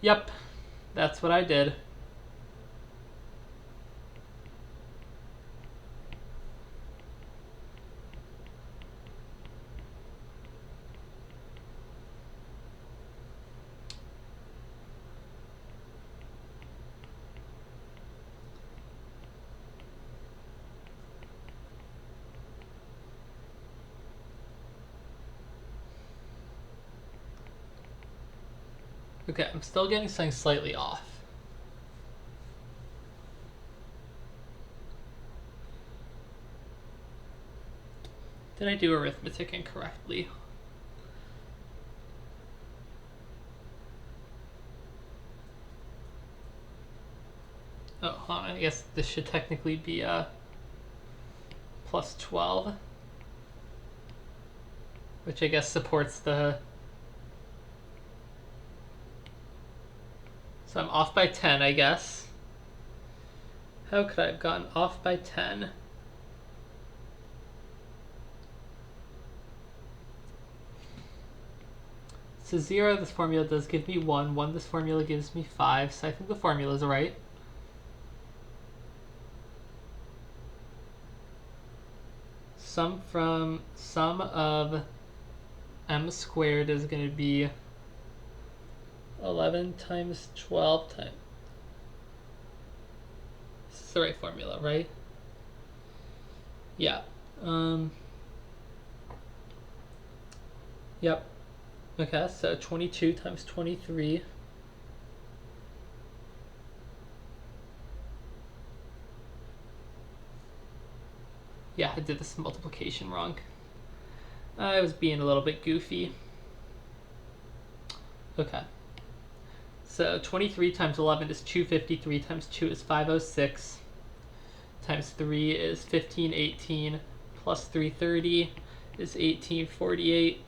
Speaker 1: Yep, that's what I did. Okay, I'm still getting something slightly off. Did I do arithmetic incorrectly? Oh, hold on, I guess this should technically be plus 12, which I guess supports the... So I'm off by 10, I guess. How could I have gotten off by 10? So 0, this formula does give me 1. 1, this formula gives me 5. So I think the formula is right. Sum of m squared is going to be 11 times 12 times... This is the right formula, right? Yeah. Yep. Okay, so 22 times 23. Yeah, I did this multiplication wrong. I was being a little bit goofy. Okay. So 23 times 11 is 253, times 2 is 506, times 3 is 1518, plus 330 is 1848,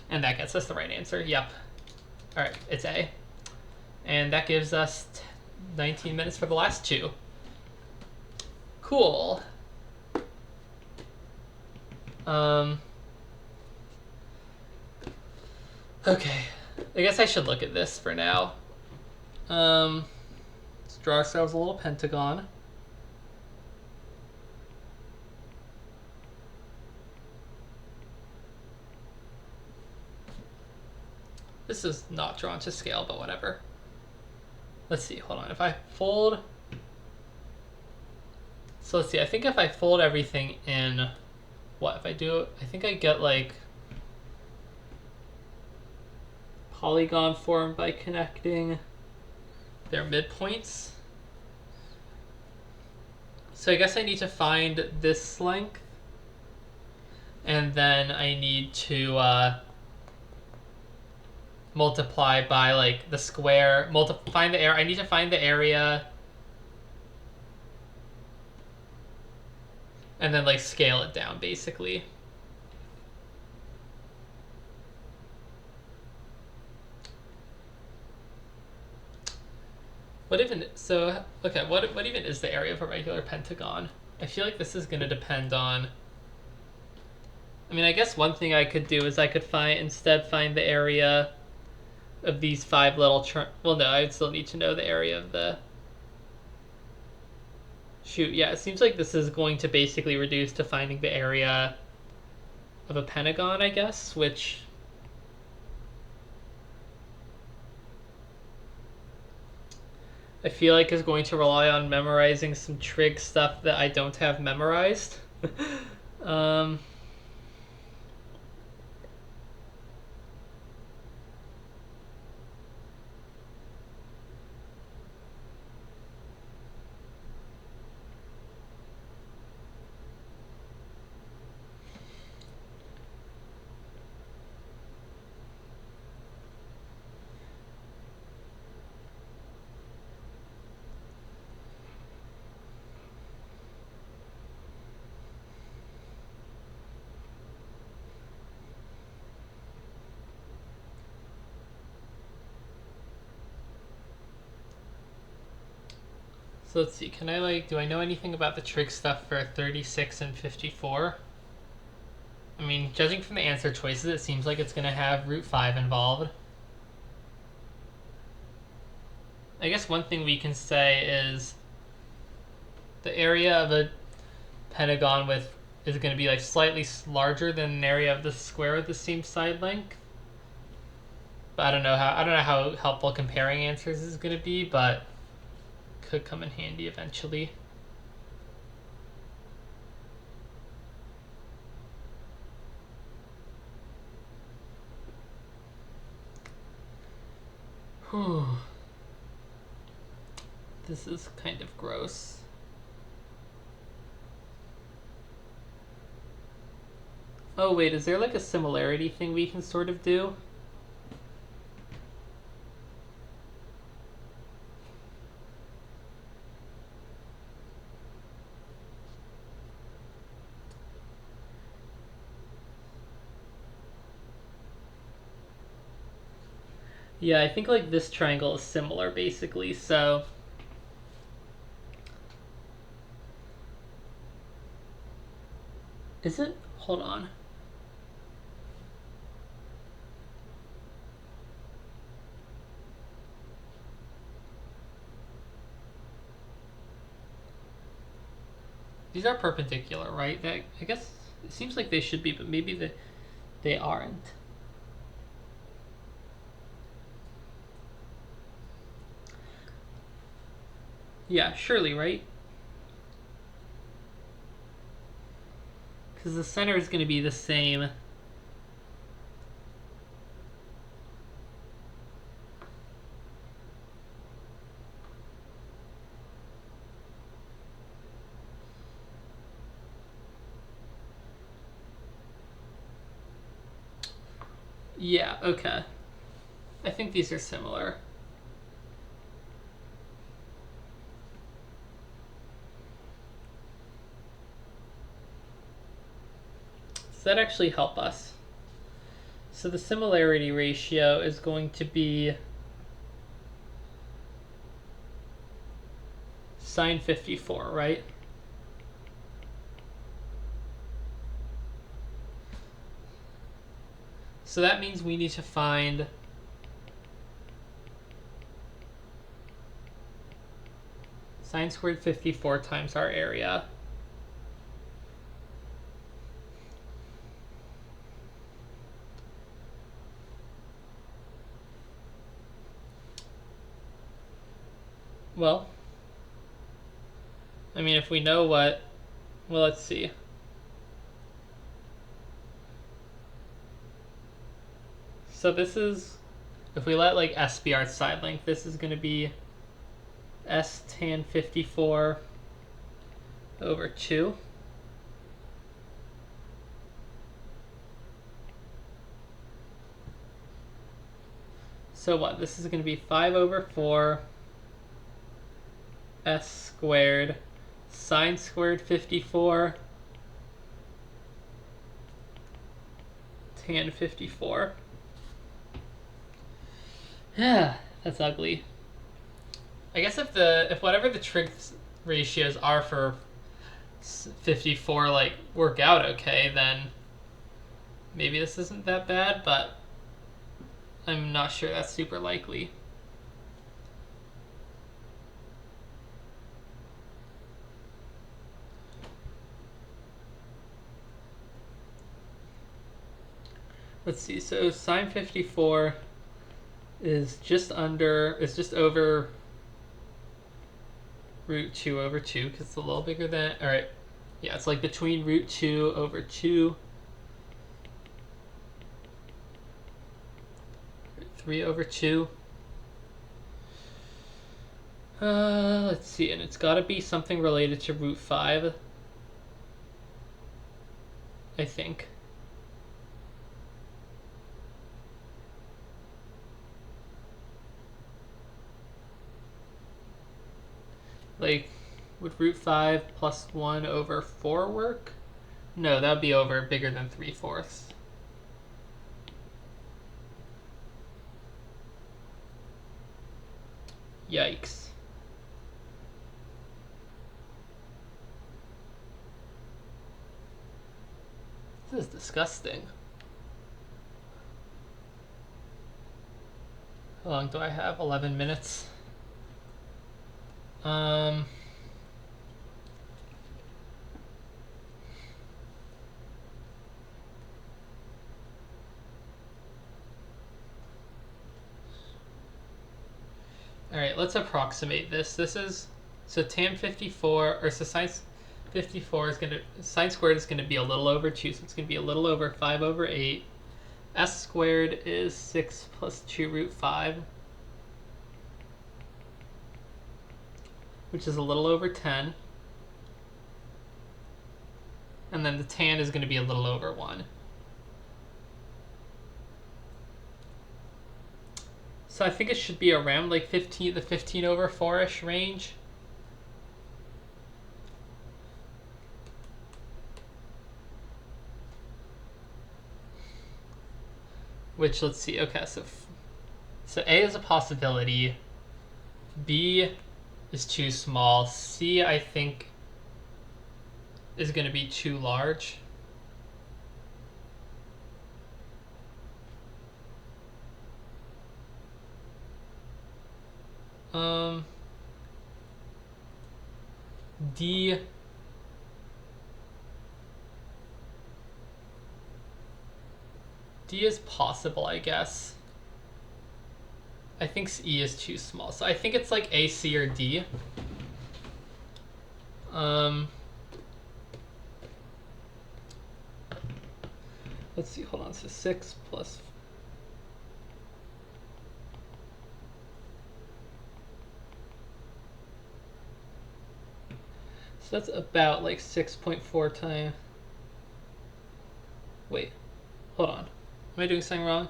Speaker 1: and that gets us the right answer. Yep. All right, it's A. And that gives us 19 minutes for the last two. Cool. Okay. I guess I should look at this for now. Let's draw ourselves a little pentagon. This is not drawn to scale, but whatever. Let's see, hold on. If I fold... So let's see, I think if I fold everything in... What, if I do... I think I get, like... polygon form by connecting their midpoints. So I guess I need to find this length, and then I need to multiply by like the square. Find the area. I need to find the area, and then like scale it down basically. What even, so, okay, what even is the area of a regular pentagon? I feel like this is going to depend on, I mean, I guess one thing I could do is I could instead find the area of these 5 little, well no, I'd still need to know the area of the, shoot, yeah, it seems like this is going to basically reduce to finding the area of a pentagon, I guess, which... I feel like is going to rely on memorizing some trig stuff that I don't have memorized. So let's see, can I like, do I know anything about the trig stuff for 36 and 54? I mean, judging from the answer choices, it seems like it's going to have root 5 involved. I guess one thing we can say is the area of a pentagon with is going to be like slightly larger than an area of the square with the same side length. But I don't know how helpful comparing answers is going to be, but could come in handy eventually. Whew. This is kind of gross. Oh wait, is there like a similarity thing we can sort of do? Yeah, I think like this triangle is similar basically, so... Is it? Hold on. These are perpendicular, right? I guess it seems like they should be, but maybe they aren't. Yeah, surely, right? Because the center is going to be the same. Yeah, okay. I think these are similar. Does that actually help us? So the similarity ratio is going to be sine 54, right? So that means we need to find sine squared 54 times our area. Well, I mean, if we know what, well, let's see. So this is, if we let like S be our side length, this is going to be S tan 54 over 2. So what? This is going to be 5 over 4 S squared sine squared 54 tan 54. Yeah, that's ugly. I guess if whatever the trig ratios are for 54 like work out okay, then maybe this isn't that bad, but I'm not sure that's super likely. Let's see, so sine 54 is just over root 2 over 2, because it's a little bigger than, alright, yeah, it's like between root 2 over 2, 3 over 2. Let's see, and it's got to be something related to root 5, I think. Like, would root 5 plus 1 over 4 work? No, that would be over bigger than 3/4. Yikes. This is disgusting. How long do I have? 11 minutes. Alright, let's approximate this. This is, so tan 54, or so sine 54 is going to, sine squared is going to be a little over 2, so it's going to be a little over 5 over 8. S squared is 6 plus 2 root 5, which is a little over 10. And then the tan is going to be a little over 1. So I think it should be around like 15, the 15 over 4-ish range. Which, let's see, okay, so A is a possibility, B is too small, C I think is going to be too large. D is possible, I guess. I think E is too small, so I think it's like A, C, or D. Let's see, hold on, so 6 plus... So that's about like 6.4 times... Wait, hold on. Am I doing something wrong?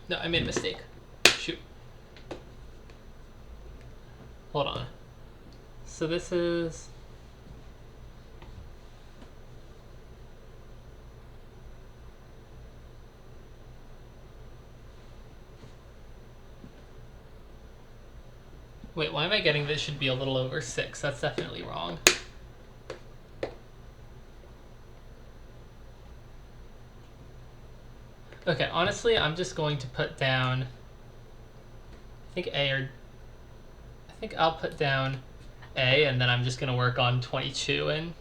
Speaker 1: No, I made a mistake. Shoot. Hold on. So this is... Wait, why am I getting this should be a little over 6? That's definitely wrong. Okay, honestly, I'm just going to put down... I think I'll put down A, and then I'm just going to work on 22, and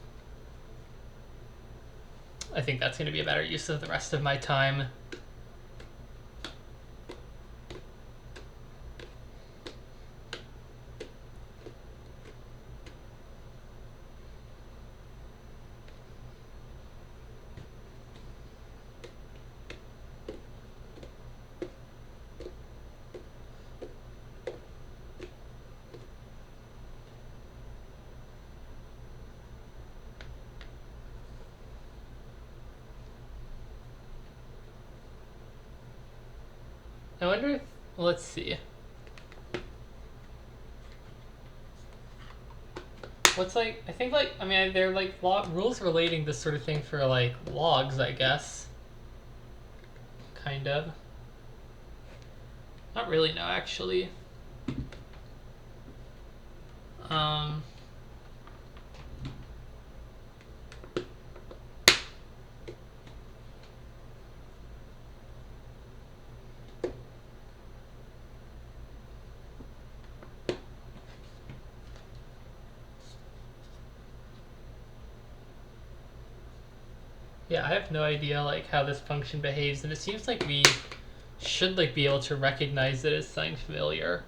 Speaker 1: I think that's going to be a better use of the rest of my time. I wonder if... Let's see. What's like... I think like... I mean, they're like rules relating this sort of thing for like logs, I guess. Kind of. Not really, no, actually. Yeah, I have no idea like how this function behaves, and it seems like we should like be able to recognize it as something familiar.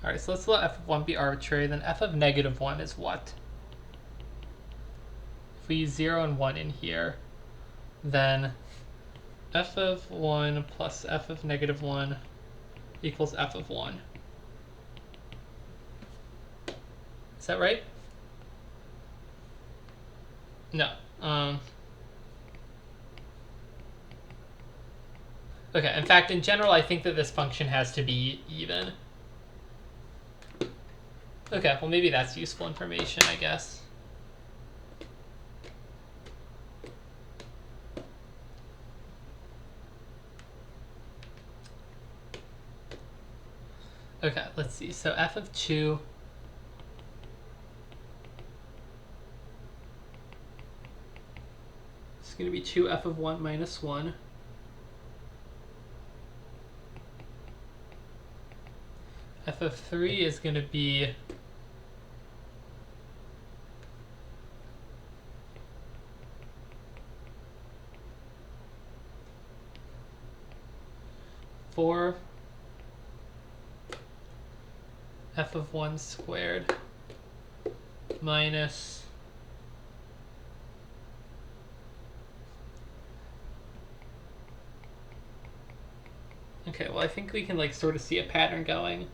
Speaker 1: Alright, so let's let f of 1 be arbitrary, then f of negative 1 is what? If we use 0 and 1 in here, then f of 1 plus f of negative 1 equals f of 1. Is that right? No. Okay, in fact, in general, I think that this function has to be even. Okay, well maybe that's useful information, I guess. Okay, let's see. So f of 2 is going to be 2f of 1 minus 1. F of 3 is going to be four f of 1 squared minus okay, well I think we can like sort of see a pattern going.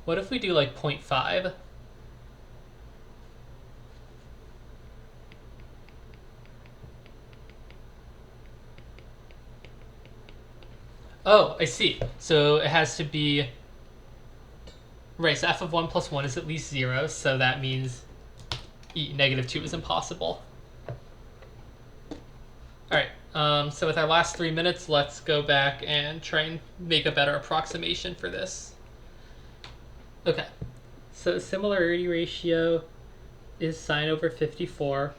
Speaker 1: What if we do like 0.5? Oh, I see. So it has to be... Right, so f of 1 plus 1 is at least 0, so that means negative 2 is impossible. Alright, so with our last 3 minutes, let's go back and try and make a better approximation for this. Okay, so similarity ratio is sine over 54,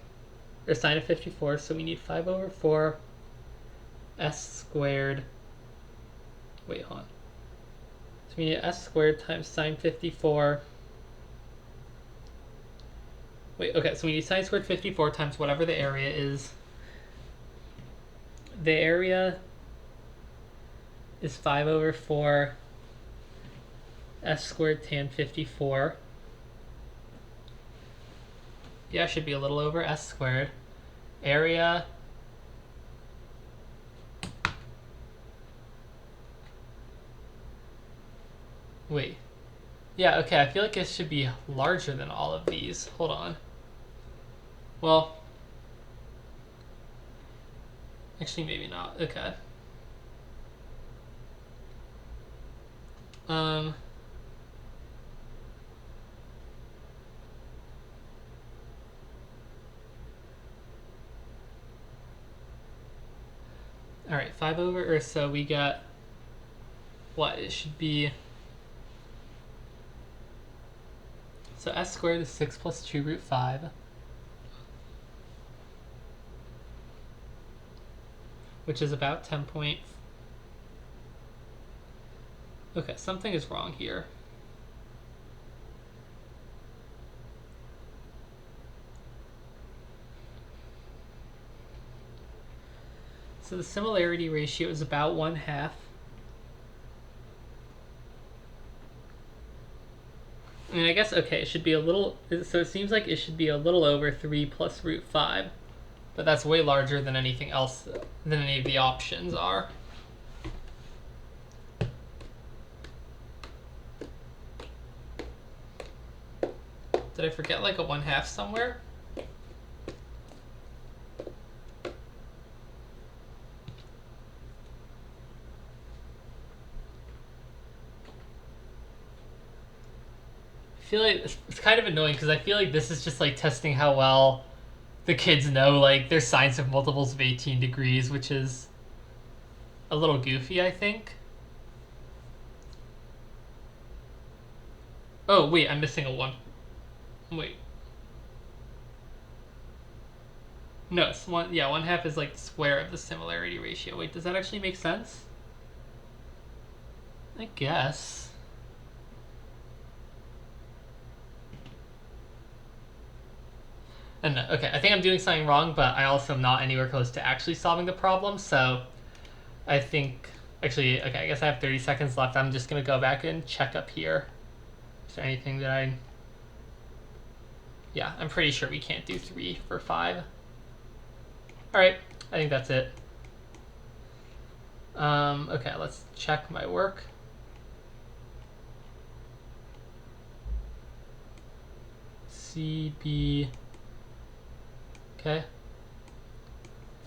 Speaker 1: or sine of 54, so we need 5 over 4 s squared. Wait, hold on. So we need s squared times sine 54. Wait, okay, so we need sine squared 54 times whatever the area is. The area is 5 over 4 s squared tan 54. Yeah, it should be a little over s squared. Area wait. Yeah, okay, I feel like it should be larger than all of these. Hold on. Well, actually maybe not. Okay. Alright, 5 over, or so we got, what, it should be, so s squared is 6 plus 2 root 5, which is about 10 point, okay, something is wrong here. So the similarity ratio is about 1/2. I mean, I guess, okay, it should be a little, so it seems like it should be a little over 3 plus root 5. But that's way larger than anything else, than any of the options are. Did I forget like a 1/2 somewhere? I feel like it's kind of annoying because I feel like this is just like testing how well the kids know like their sines of multiples of 18 degrees, which is a little goofy, I think. Oh, wait, I'm missing a 1. Wait. No, it's 1, yeah, 1/2 is like the square of the similarity ratio. Wait, does that actually make sense? I guess. And okay, I think I'm doing something wrong, but I also am not anywhere close to actually solving the problem, so I think, actually, okay, I guess I have 30 seconds left. I'm just going to go back and check up here. Is there anything that yeah, I'm pretty sure we can't do 3 for 5. Alright, I think that's it. Okay, let's check my work. CB. Okay.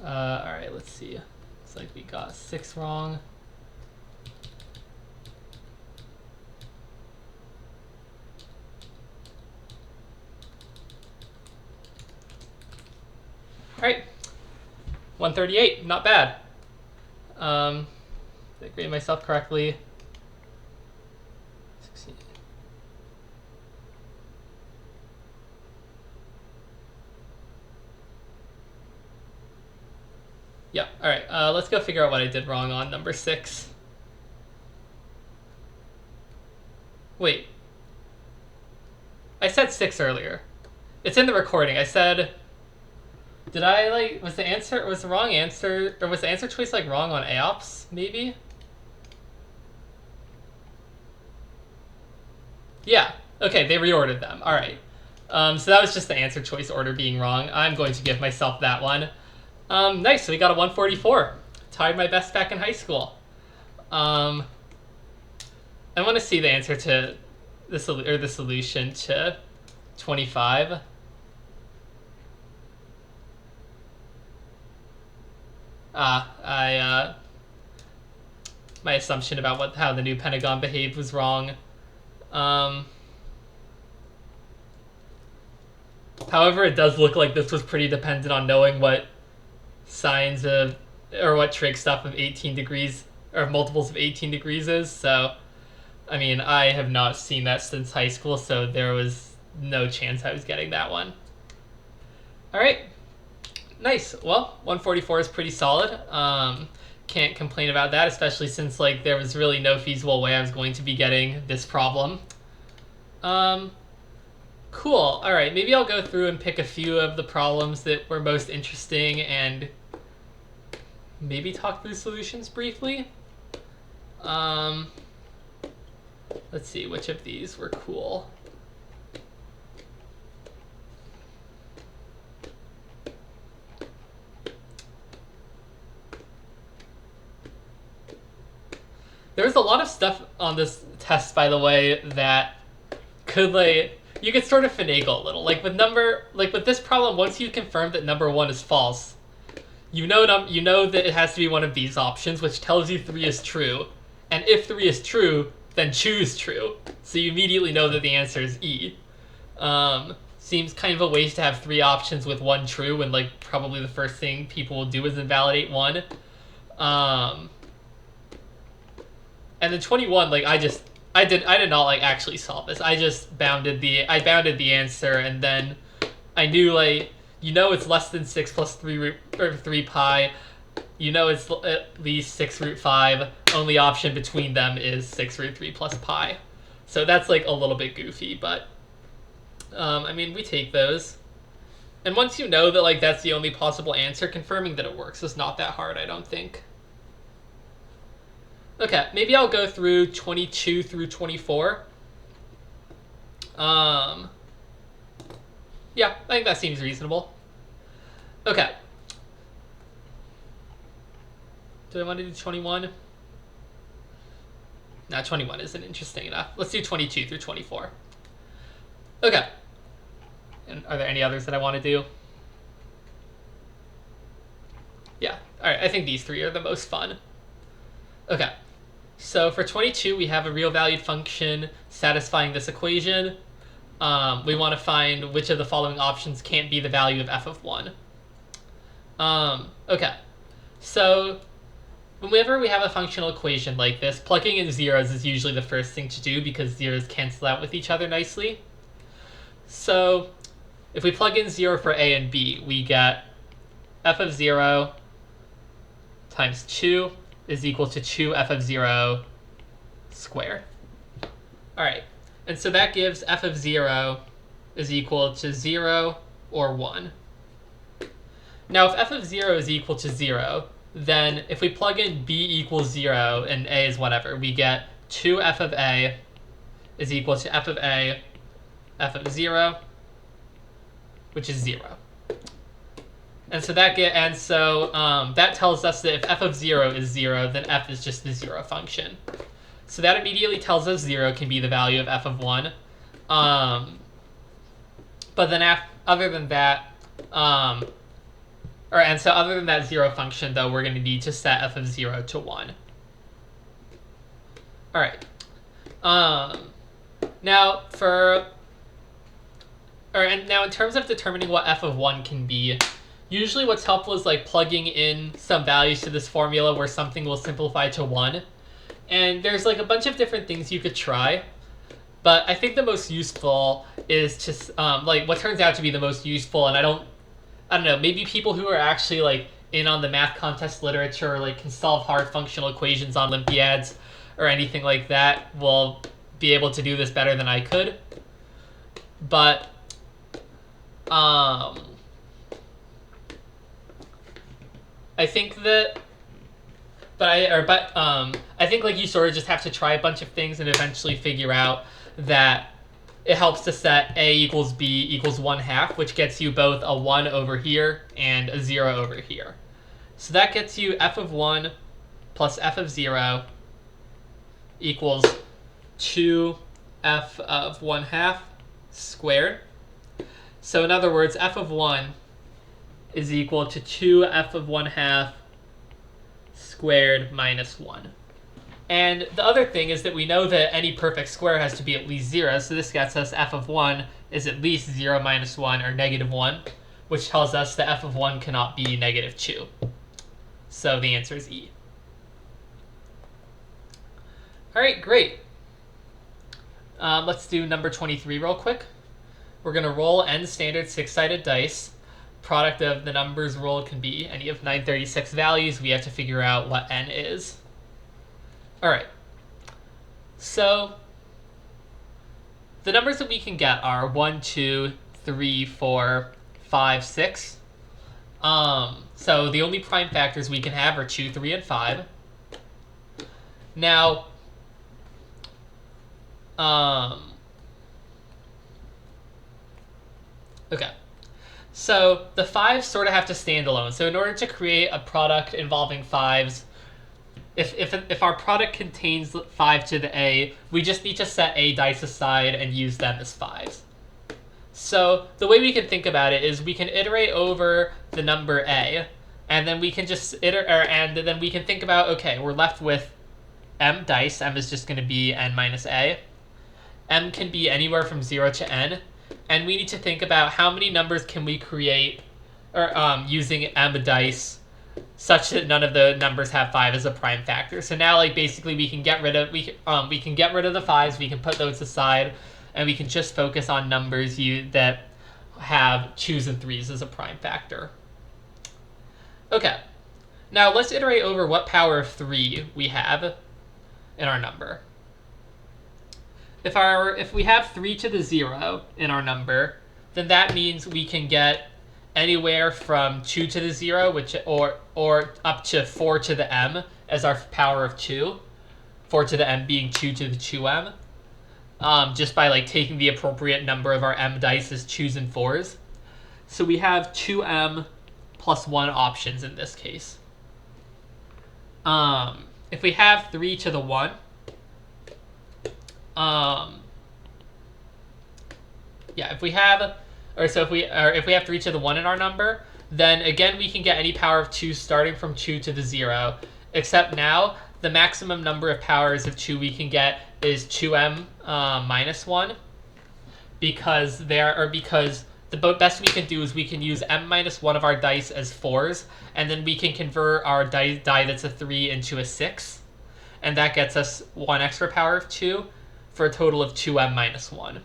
Speaker 1: Alright, let's see. Looks like we got 6 wrong. Alright. 138, not bad. Did I grade myself correctly? 16. Yeah, alright, let's go figure out what I did wrong on number 6. Wait. I said 6 earlier. It's in the recording. I said... Did I, like... Was the answer... Was the wrong answer... Or was the answer choice, like, wrong on AOPS, maybe? Yeah. Okay, they reordered them. Alright. So that was just the answer choice order being wrong. I'm going to give myself that one. Nice, so we got a 144. Tied my best back in high school. I want to see the answer to the solution to 25. My assumption about how the new pentagon behaved was wrong. However, it does look like this was pretty dependent on knowing what signs of, or what trig stuff of 18 degrees, or multiples of 18 degrees is. So, I mean, I have not seen that since high school, so there was no chance I was getting that one. All right. Nice. Well, 144 is pretty solid. Can't complain about that, especially since like there was really no feasible way I was going to be getting this problem. Cool. All right, maybe I'll go through and pick a few of the problems that were most interesting and maybe talk through solutions briefly. Let's see which of these were cool. There was a lot of stuff on this test, by the way, that could you could sort of finagle a little. Like with this problem, once you confirm that number 1 is false, you know that it has to be one of these options, which tells you 3 is true. And if 3 is true, then choose true. So you immediately know that the answer is E. Seems kind of a waste to have 3 options with 1 true when like probably the first thing people will do is invalidate 1. And then 21, like I did not like actually solve this. I just bounded the answer, and then I knew like it's less than 6 plus 3 pi. It's at least 6 root 5. Only option between them is 6 root 3 plus pi. So that's like a little bit goofy, but I mean we take those. And once you know that like that's the only possible answer, confirming that it works is not that hard, I don't think. Okay, maybe I'll go through 22 through 24. Yeah, I think that seems reasonable. Okay. Do I want to do 21? No, 21 isn't interesting enough. Let's do 22 through 24. Okay. And are there any others that I want to do? Yeah. All right, I think these 3 are the most fun. Okay. So for 22, we have a real valued function satisfying this equation. We want to find which of the following options can't be the value of f of 1. Okay. So whenever we have a functional equation like this, plugging in zeros is usually the first thing to do because zeros cancel out with each other nicely. So if we plug in 0 for a and b, we get f of 0 times 2 is equal to 2f of 0 squared. All right, and so that gives f of 0 is equal to 0 or 1. Now, if f of 0 is equal to 0, then if we plug in b equals 0 and a is whatever, we get 2f of a is equal to f of a, f of 0, which is 0. And so that that tells us that if f of 0 is 0, then f is just the 0 function. So that immediately tells us 0 can be the value of f of 1. But then other than that, other than that 0 function, though, we're going to need to set f of 0 to 1. All right. Now in terms of determining what f of 1 can be, usually what's helpful is like plugging in some values to this formula where something will simplify to 1. And there's like a bunch of different things you could try. But I think the most useful is just what turns out to be the most useful, and I don't know, maybe people who are actually like in on the math contest literature, like can solve hard functional equations on Olympiads or anything like that, will be able to do this better than I could. But I think that, I think like you sort of just have to try a bunch of things and eventually figure out that it helps to set a equals b equals 1/2, which gets you both a 1 over here and a 0 over here. So that gets you f of 1 plus f of 0 equals 2f f of 1/2 squared. So in other words, f of 1 is equal to 2f of 1/2 squared minus 1. And the other thing is that we know that any perfect square has to be at least 0, so this gets us f of 1 is at least 0 minus 1, or negative 1, which tells us that f of 1 cannot be negative 2. So the answer is E. All right, great. Let's do number 23 real quick. We're going to roll n standard 6-sided dice. Product of the numbers rolled can be any of 936 values. We have to figure out what n is. All right. So the numbers that we can get are 1, 2, 3, 4, 5, 6. So the only prime factors we can have are 2, 3, and 5. Now, okay. So the 5s sort of have to stand alone. So in order to create a product involving 5s, if our product contains 5 to the a, we just need to set a dice aside and use them as 5s. So the way we can think about it is we can iterate over the number a, and then we can just and then we can think about, okay, we're left with m dice. M is just going to be n minus a. M can be anywhere from 0 to n, and we need to think about how many numbers can we create or using m dice such that none of the numbers have 5 as a prime factor. So now, like, basically we can get rid of we can get rid of the 5s, we can put those aside, and we can just focus on numbers that have 2s and 3s as a prime factor. Okay. Now let's iterate over what power of 3 we have in our number. If we have 3 to the 0 in our number, then that means we can get anywhere from 2 to the 0, or up to 4 to the m as our power of 2. 4 to the m being 2 to the 2m. Just by like taking the appropriate number of our m dice as 2s and 4s. So we have 2m plus 1 options in this case. If we have 3 to the 1, if we have 3 to the 1 in our number, then again we can get any power of 2 starting from 2 to the 0, except now the maximum number of powers of 2 we can get is 2m minus 1, because the best we can do is we can use m minus 1 of our dice as 4s, and then we can convert our die that's a 3 into a 6, and that gets us 1 extra power of 2 for a total of 2m minus 1.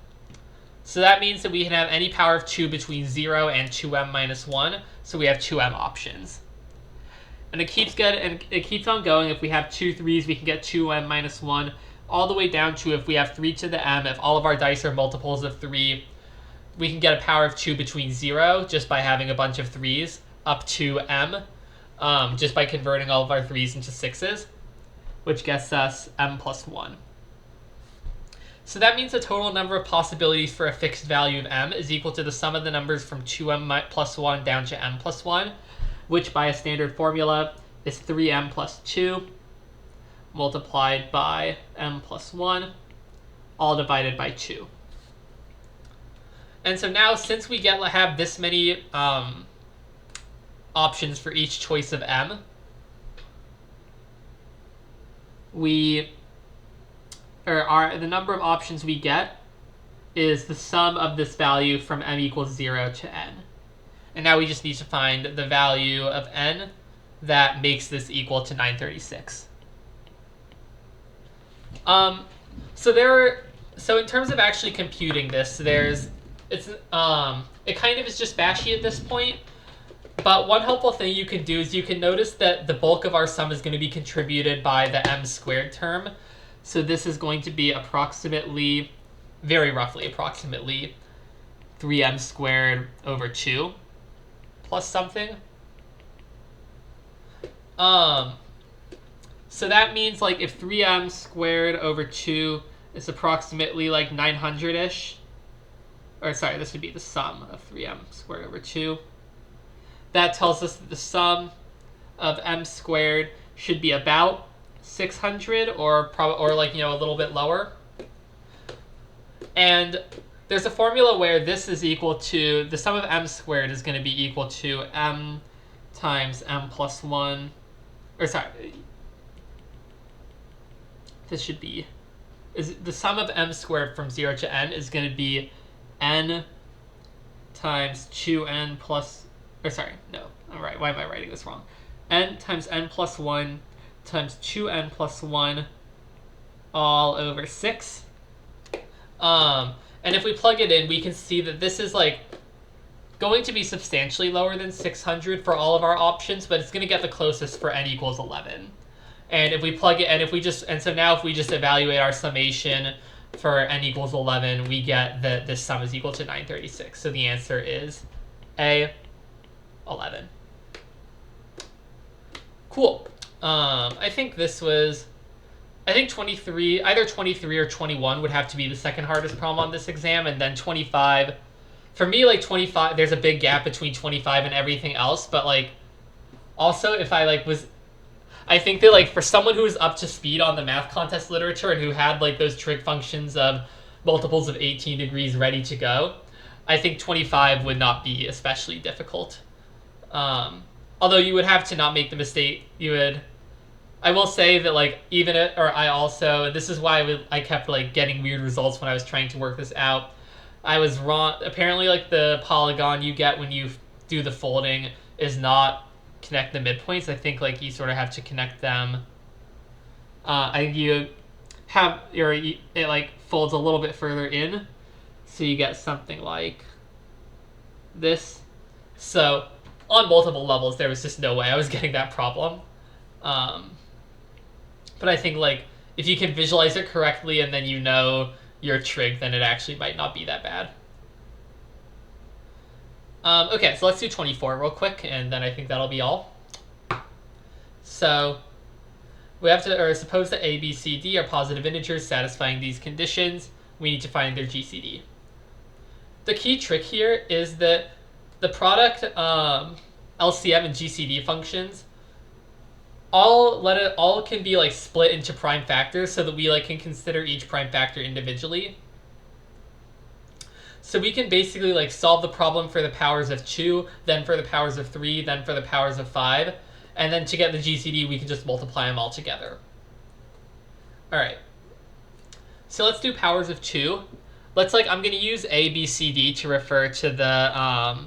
Speaker 1: So that means that we can have any power of 2 between 0 and 2m minus 1, so we have 2m options. And it keeps on going. If we have 2 3s, we can get 2m minus 1, all the way down to if we have 3 to the m, if all of our dice are multiples of 3, we can get a power of 2 between 0, just by having a bunch of 3s, up to m, just by converting all of our 3s into 6s, which gets us m plus 1. So that means the total number of possibilities for a fixed value of m is equal to the sum of the numbers from 2m plus 1 down to m plus 1, which by a standard formula is 3m plus 2 multiplied by m plus 1, all divided by 2. And so now, since we have this many options for each choice of m, the number of options we get is the sum of this value from m equals 0 to n. And now we just need to find the value of n that makes this equal to 936. So in terms of actually computing this, it kind of is just bashy at this point. But one helpful thing you can do is you can notice that the bulk of our sum is going to be contributed by the m squared term. So this is going to be approximately, very roughly approximately, 3m squared over 2 plus something. So that means, like, if 3m squared over 2 is approximately like 900-ish, or sorry, this would be the sum of 3m squared over 2. That tells us that the sum of m squared should be about 600, or like, a little bit lower. And there's a formula where this is equal to, the sum of m squared is going to be equal to m times m plus 1, or sorry, this should be, is the sum of m squared from 0 to n is going to be n times 2n plus, or sorry, no, all right, why am I writing this wrong? N times n plus 1 times 2n plus 1 all over 6. And if we plug it in, we can see that this is like going to be substantially lower than 600 for all of our options, but it's going to get the closest for n equals 11. And if we plug it, and if we just, and so now if we just evaluate our summation for n equals 11, we get that this sum is equal to 936. So the answer is A, 11. Cool. I think this was, I think 23, either 23 or 21 would have to be the second hardest problem on this exam, and then 25. For me, like 25, there's a big gap between 25 and everything else, but like, also if I like was, I think that like for someone who was up to speed on the math contest literature and who had like those trig functions of multiples of 18 degrees ready to go, I think 25 would not be especially difficult. Although you would have to not make the mistake, you would, I will say that like even it, or I also, this is why I kept like getting weird results when I was trying to work this out. I was wrong. Apparently like the polygon you get when you do the folding is not connect the midpoints. I think like you sort of have to connect them. I think you have it like folds a little bit further in, so you get something like this. So on multiple levels, there was just no way I was getting that problem. But I think like if you can visualize it correctly and then you know your trig, then it actually might not be that bad. Okay, so let's do 24 real quick, and then I think that'll be all. So we have to, or suppose that A, B, C, D are positive integers satisfying these conditions. We need to find their GCD. The key trick here is that the product LCM and GCD functions all can be like split into prime factors so that we like can consider each prime factor individually. So we can basically like solve the problem for the powers of 2, then for the powers of 3, then for the powers of 5, and then to get the GCD we can just multiply them all together. All right. So let's do powers of 2. Let's like, I'm going to use A, B, C, D to refer to the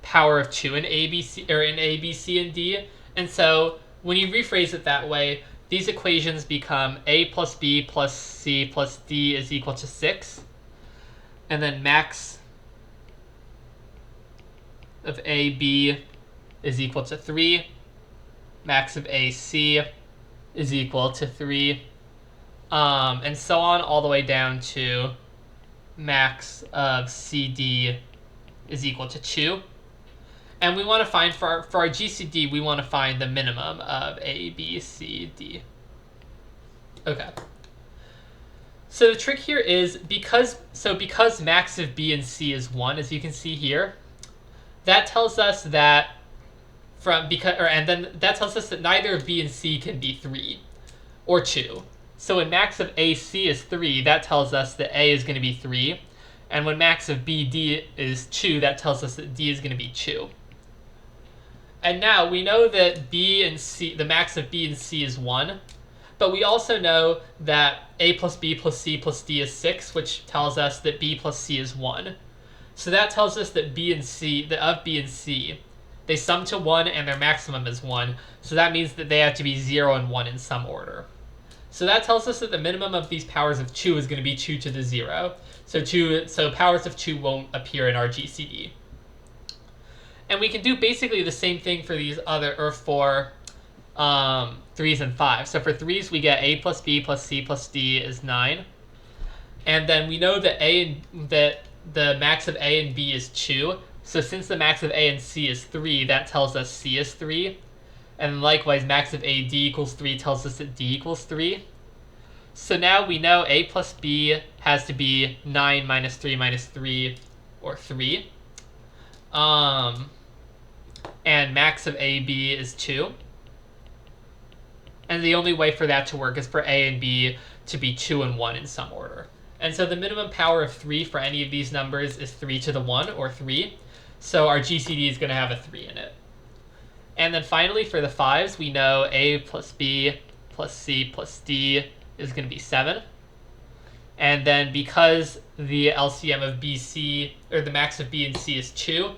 Speaker 1: power of 2 in A, B, C, or in A, B, C, and D. And so when you rephrase it that way, these equations become A plus B plus C plus D is equal to 6. And then max of AB is equal to 3. Max of AC is equal to 3. And so on all the way down to max of CD is equal to 2. And we want to find, for our GCD, we want to find the minimum of A, B, C, D. Okay. So the trick here is because max of B and C is 1, as you can see here, that tells us that that tells us that neither of B and C can be 3 or 2. So when max of AC is 3, that tells us that A is going to be 3. And when max of BD is 2, that tells us that D is going to be 2. And now we know that B and C, the max of B and C is 1, but we also know that A plus B plus C plus D is 6, which tells us that B plus C is 1. So that tells us that B and C, of B and C, they sum to 1 and their maximum is 1. So that means that they have to be 0 and 1 in some order. So that tells us that the minimum of these powers of 2 is going to be 2 to the 0. So powers of 2 won't appear in our GCD. And we can do basically the same thing for these other, or for 3s and 5s. So for 3s, we get A plus B plus C plus D is 9. And then we know that the max of A and B is 2. So since the max of A and C is 3, that tells us C is 3. And likewise, max of AD equals 3 tells us that D equals 3. So now we know A plus B has to be 9 minus 3 minus 3, or 3. And max of AB is 2. And the only way for that to work is for A and B to be 2 and 1 in some order. And so the minimum power of 3 for any of these numbers is 3 to the 1, or 3. So our GCD is going to have a 3 in it. And then finally, for the 5s, we know A plus B plus C plus D is going to be 7. And then because the LCM of BC, or the max of B and C is 2,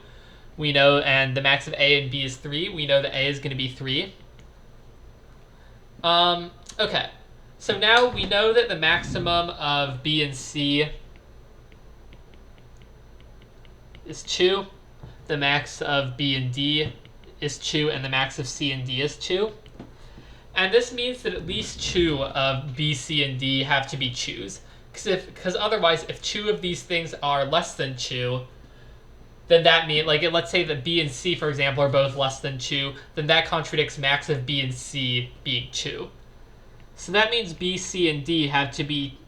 Speaker 1: we know, and the max of A and B is 3, we know that A is going to be 3. Okay, so now we know that the maximum of B and C is 2, the max of B and D is 2, and the max of C and D is 2. And this means that at least 2 of B, C, and D have to be 2's. Because otherwise, if 2 of these things are less than 2, then that means, like, let's say that B and C, for example, are both less than 2, then that contradicts max of B and C being 2. So that means B, C, and D have to be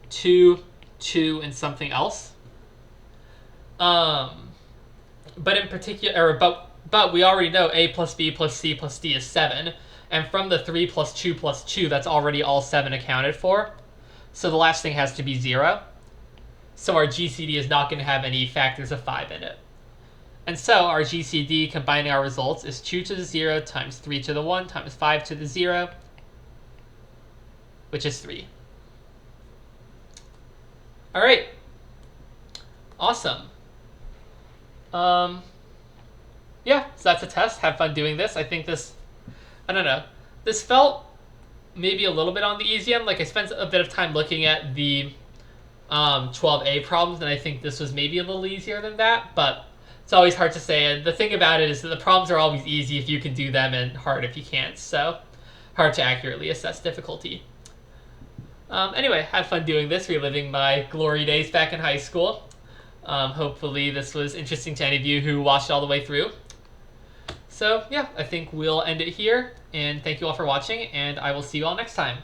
Speaker 1: 2, 2, and something else. But in particular, but we already know A plus B plus C plus D is 7. And from the 3 plus 2 plus 2, that's already all 7 accounted for. So the last thing has to be 0. So our GCD is not going to have any factors of 5 in it. And so our GCD, combining our results, is 2 to the 0 times 3 to the 1 times 5 to the 0, which is 3. All right. Awesome. Yeah, so that's a test. Have fun doing this. I think this, I don't know, this felt maybe a little bit on the easy end. Like, I spent a bit of time looking at the 12A problems, and I think this was maybe a little easier than that, but it's always hard to say. And the thing about it is that the problems are always easy if you can do them and hard if you can't, so hard to accurately assess difficulty. Anyway, have fun doing this, reliving my glory days back in high school. Hopefully this was interesting to any of you who watched it all the way through. So yeah, I think we'll end it here, and thank you all for watching, and I will see you all next time.